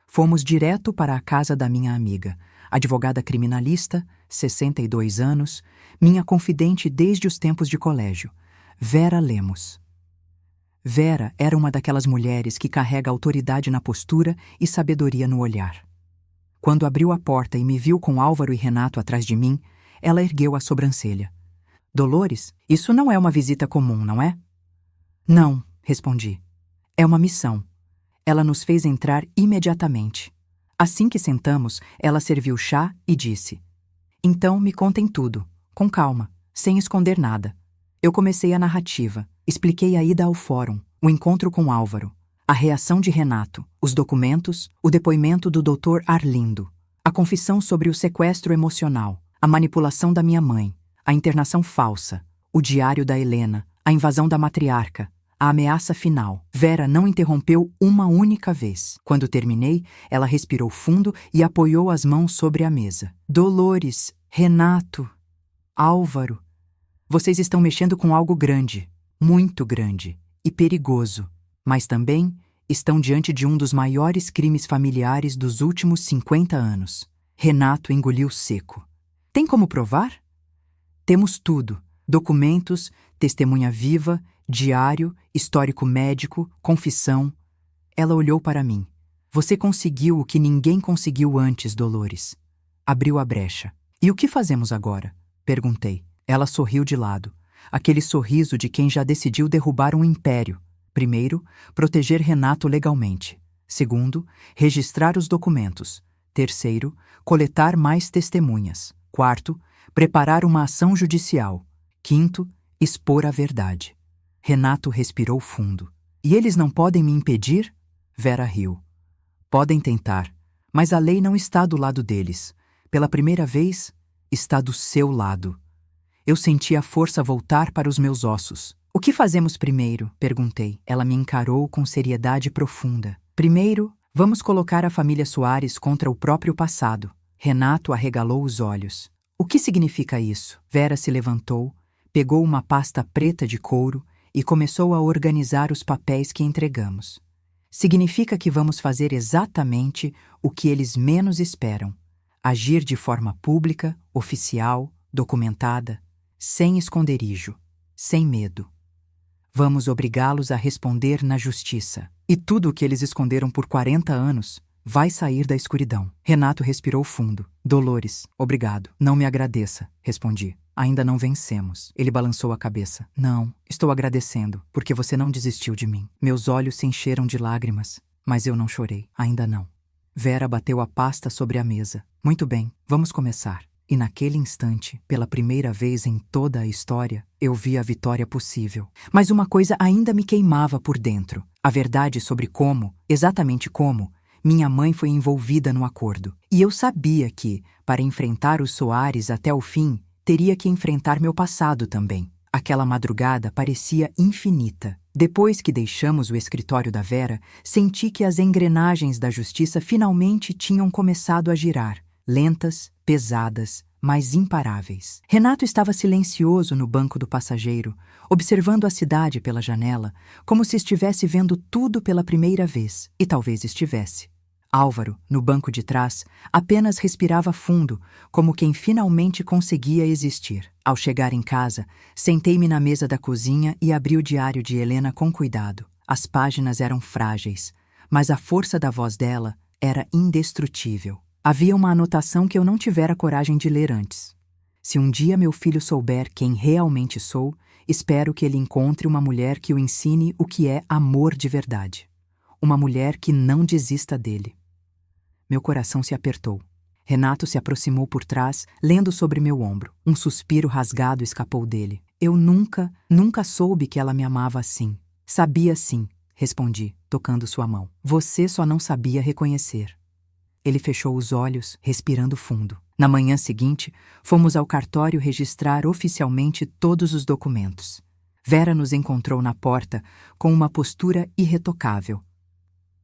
Fomos direto para a casa da minha amiga, advogada criminalista, 62 anos, minha confidente desde os tempos de colégio, Vera Lemos. Vera era uma daquelas mulheres que carrega autoridade na postura e sabedoria no olhar. Quando abriu a porta e me viu com Álvaro e Renato atrás de mim, ela ergueu a sobrancelha. Dolores, isso não é uma visita comum, não é? Não, respondi. É uma missão. Ela nos fez entrar imediatamente. Assim que sentamos, ela serviu chá e disse: Então me contem tudo, com calma, sem esconder nada. Eu comecei a narrativa, expliquei a ida ao fórum, o encontro com Álvaro, a reação de Renato, os documentos, o depoimento do Dr. Arlindo, a confissão sobre o sequestro emocional, a manipulação da minha mãe, a internação falsa, o diário da Helena, a invasão da matriarca, a ameaça final. Vera não interrompeu uma única vez. Quando terminei, ela respirou fundo e apoiou as mãos sobre a mesa. Dolores, Renato, Álvaro, vocês estão mexendo com algo grande, muito grande e perigoso, mas também estão diante de um dos maiores crimes familiares dos últimos 50 anos. Renato engoliu seco. Tem como provar? Temos tudo: documentos, testemunha viva, diário, histórico médico, confissão. Ela olhou para mim. Você conseguiu o que ninguém conseguiu antes, Dolores. Abriu a brecha. E o que fazemos agora? Perguntei. Ela sorriu de lado. Aquele sorriso de quem já decidiu derrubar um império. Primeiro, proteger Renato legalmente. Segundo, registrar os documentos. Terceiro, coletar mais testemunhas. Quarto, preparar uma ação judicial. Quinto, expor a verdade. Renato respirou fundo. E eles não podem me impedir? Vera riu. Podem tentar, mas a lei não está do lado deles. Pela primeira vez, está do seu lado. Eu senti a força voltar para os meus ossos. O que fazemos primeiro? Perguntei. Ela me encarou com seriedade profunda. Primeiro, vamos colocar a família Soares contra o próprio passado. Renato arregalou os olhos. O que significa isso? Vera se levantou, pegou uma pasta preta de couro e começou a organizar os papéis que entregamos. Significa que vamos fazer exatamente o que eles menos esperam. Agir de forma pública, oficial, documentada, sem esconderijo, sem medo. Vamos obrigá-los a responder na justiça. E tudo o que eles esconderam por 40 anos vai sair da escuridão. Renato respirou fundo. Dolores, obrigado. Não me agradeça, respondi. Ainda não vencemos. Ele balançou a cabeça. Não, estou agradecendo, porque você não desistiu de mim. Meus olhos se encheram de lágrimas, mas eu não chorei. Ainda não. Vera bateu a pasta sobre a mesa. Muito bem, vamos começar. E naquele instante, pela primeira vez em toda a história, eu vi a vitória possível. Mas uma coisa ainda me queimava por dentro. A verdade sobre como, exatamente como, minha mãe foi envolvida no acordo. E eu sabia que, para enfrentar os Soares até o fim, teria que enfrentar meu passado também. Aquela madrugada parecia infinita. Depois que deixamos o escritório da Vera, senti que as engrenagens da justiça finalmente tinham começado a girar. Lentas, pesadas, mas imparáveis. Renato estava silencioso no banco do passageiro, observando a cidade pela janela, como se estivesse vendo tudo pela primeira vez, e talvez estivesse. Álvaro, no banco de trás, apenas respirava fundo, como quem finalmente conseguia existir. Ao chegar em casa, sentei-me na mesa da cozinha e abri o diário de Helena com cuidado. As páginas eram frágeis, mas a força da voz dela era indestrutível. Havia uma anotação que eu não tivera coragem de ler antes. Se um dia meu filho souber quem realmente sou, espero que ele encontre uma mulher que o ensine o que é amor de verdade. Uma mulher que não desista dele. Meu coração se apertou. Renato se aproximou por trás, lendo sobre meu ombro. Um suspiro rasgado escapou dele. Eu nunca soube que ela me amava assim. Sabia sim, respondi, tocando sua mão. Você só não sabia reconhecer. Ele fechou os olhos, respirando fundo. Na manhã seguinte, fomos ao cartório registrar oficialmente todos os documentos. Vera nos encontrou na porta com uma postura irretocável.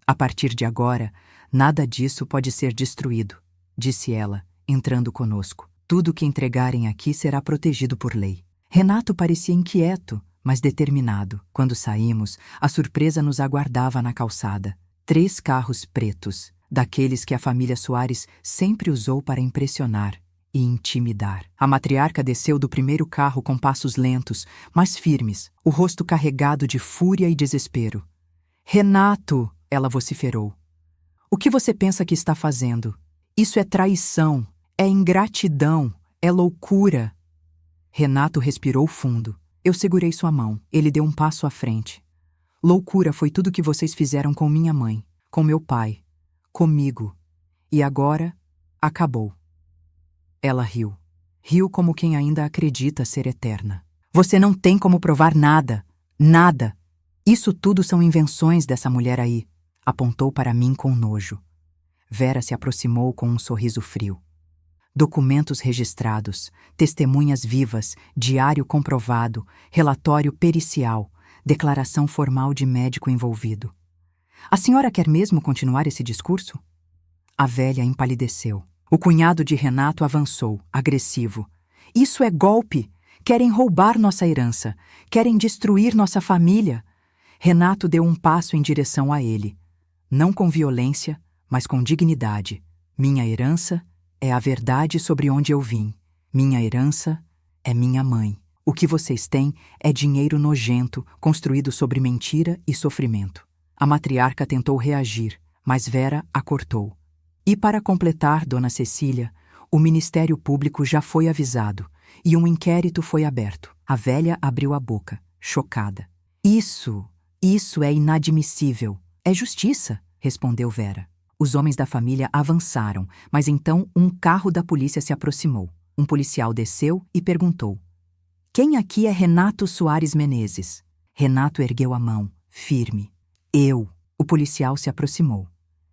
A partir de agora, nada disso pode ser destruído, disse ela, entrando conosco. Tudo o que entregarem aqui será protegido por lei. Renato parecia inquieto, mas determinado. Quando saímos, a surpresa nos aguardava na calçada. 3 carros pretos, daqueles que a família Soares sempre usou para impressionar e intimidar. A matriarca desceu do primeiro carro com passos lentos, mas firmes, o rosto carregado de fúria e desespero. Renato! Ela vociferou. O que você pensa que está fazendo? Isso é traição, é ingratidão, é loucura. Renato respirou fundo. Eu segurei sua mão. Ele deu um passo à frente. Loucura foi tudo que vocês fizeram com minha mãe, com meu pai, comigo. E agora, acabou. Ela riu. Riu como quem ainda acredita ser eterna. Você não tem como provar nada. Nada. Isso tudo são invenções dessa mulher aí. Apontou para mim com nojo. Vera se aproximou com um sorriso frio. Documentos registrados, testemunhas vivas, diário comprovado, relatório pericial, declaração formal de médico envolvido. A senhora quer mesmo continuar esse discurso? A velha empalideceu. O cunhado de Renato avançou, agressivo. Isso é golpe! Querem roubar nossa herança. Querem destruir nossa família. Renato deu um passo em direção a ele. Não com violência, mas com dignidade. Minha herança é a verdade sobre onde eu vim. Minha herança é minha mãe. O que vocês têm é dinheiro nojento, construído sobre mentira e sofrimento. A matriarca tentou reagir, mas Vera a cortou. E para completar, Dona Cecília, o Ministério Público já foi avisado e um inquérito foi aberto. A velha abriu a boca, chocada. Isso é inadmissível. É justiça, respondeu Vera. Os homens da família avançaram, mas então um carro da polícia se aproximou. Um policial desceu e perguntou: "Quem aqui é Renato Soares Menezes?" Renato ergueu a mão, firme. "Eu." O policial se aproximou.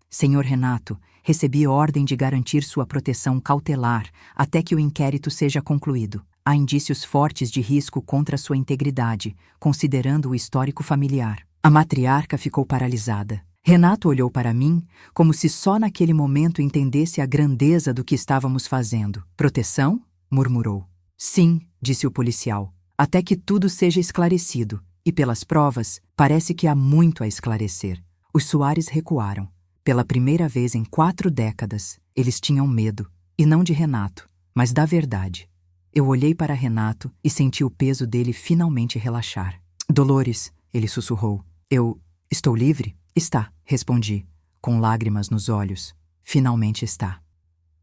"Senhor Renato, recebi ordem de garantir sua proteção cautelar até que o inquérito seja concluído. Há indícios fortes de risco contra sua integridade, considerando o histórico familiar." A matriarca ficou paralisada. Renato olhou para mim, como se só naquele momento entendesse a grandeza do que estávamos fazendo. "Proteção?" murmurou. "Sim", disse o policial, "até que tudo seja esclarecido, e pelas provas, parece que há muito a esclarecer." Os Soares recuaram. Pela primeira vez em 4 décadas, eles tinham medo, e não de Renato, mas da verdade. Eu olhei para Renato e senti o peso dele finalmente relaxar. "Dolores", ele sussurrou, "eu estou livre?" "Está", respondi, com lágrimas nos olhos. "Finalmente está."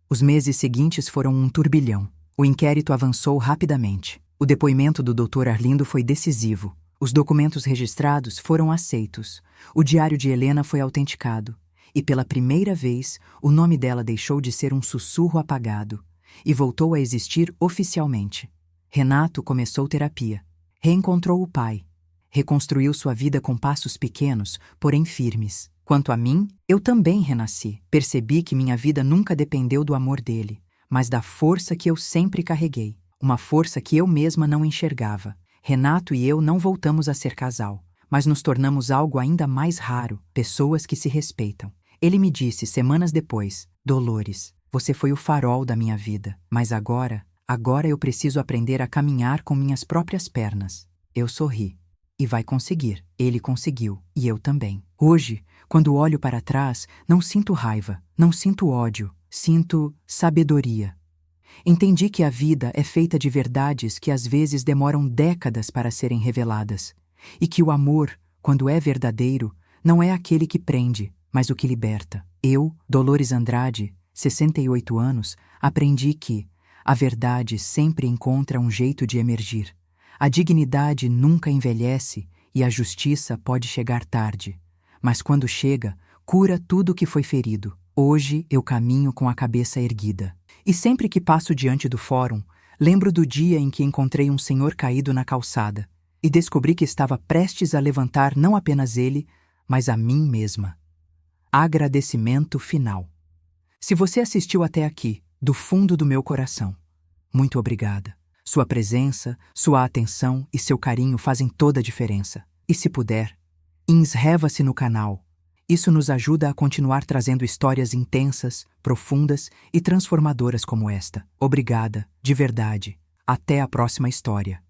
Os meses seguintes foram um turbilhão. O inquérito avançou rapidamente. O depoimento do Dr. Arlindo foi decisivo. Os documentos registrados foram aceitos. O diário de Helena foi autenticado. E pela primeira vez, o nome dela deixou de ser um sussurro apagado e voltou a existir oficialmente. Renato começou terapia. Reencontrou o pai. Reconstruiu sua vida com passos pequenos, porém firmes. Quanto a mim, eu também renasci. Percebi que minha vida nunca dependeu do amor dele, mas da força que eu sempre carreguei. Uma força que eu mesma não enxergava. Renato e eu não voltamos a ser casal, mas nos tornamos algo ainda mais raro, pessoas que se respeitam. Ele me disse semanas depois: "Dolores, você foi o farol da minha vida, mas agora eu preciso aprender a caminhar com minhas próprias pernas." Eu sorri. "E vai conseguir." Ele conseguiu, e eu também. Hoje, quando olho para trás, não sinto raiva, não sinto ódio, sinto sabedoria. Entendi que a vida é feita de verdades que às vezes demoram décadas para serem reveladas, e que o amor, quando é verdadeiro, não é aquele que prende, mas o que liberta. Eu, Dolores Andrade, 68 anos, aprendi que a verdade sempre encontra um jeito de emergir. A dignidade nunca envelhece e a justiça pode chegar tarde, mas quando chega, cura tudo que foi ferido. Hoje eu caminho com a cabeça erguida. E sempre que passo diante do fórum, lembro do dia em que encontrei um senhor caído na calçada e descobri que estava prestes a levantar não apenas ele, mas a mim mesma. Agradecimento final. Se você assistiu até aqui, do fundo do meu coração, muito obrigada. Sua presença, sua atenção e seu carinho fazem toda a diferença. E se puder, inscreva-se no canal. Isso nos ajuda a continuar trazendo histórias intensas, profundas e transformadoras como esta. Obrigada, de verdade. Até a próxima história.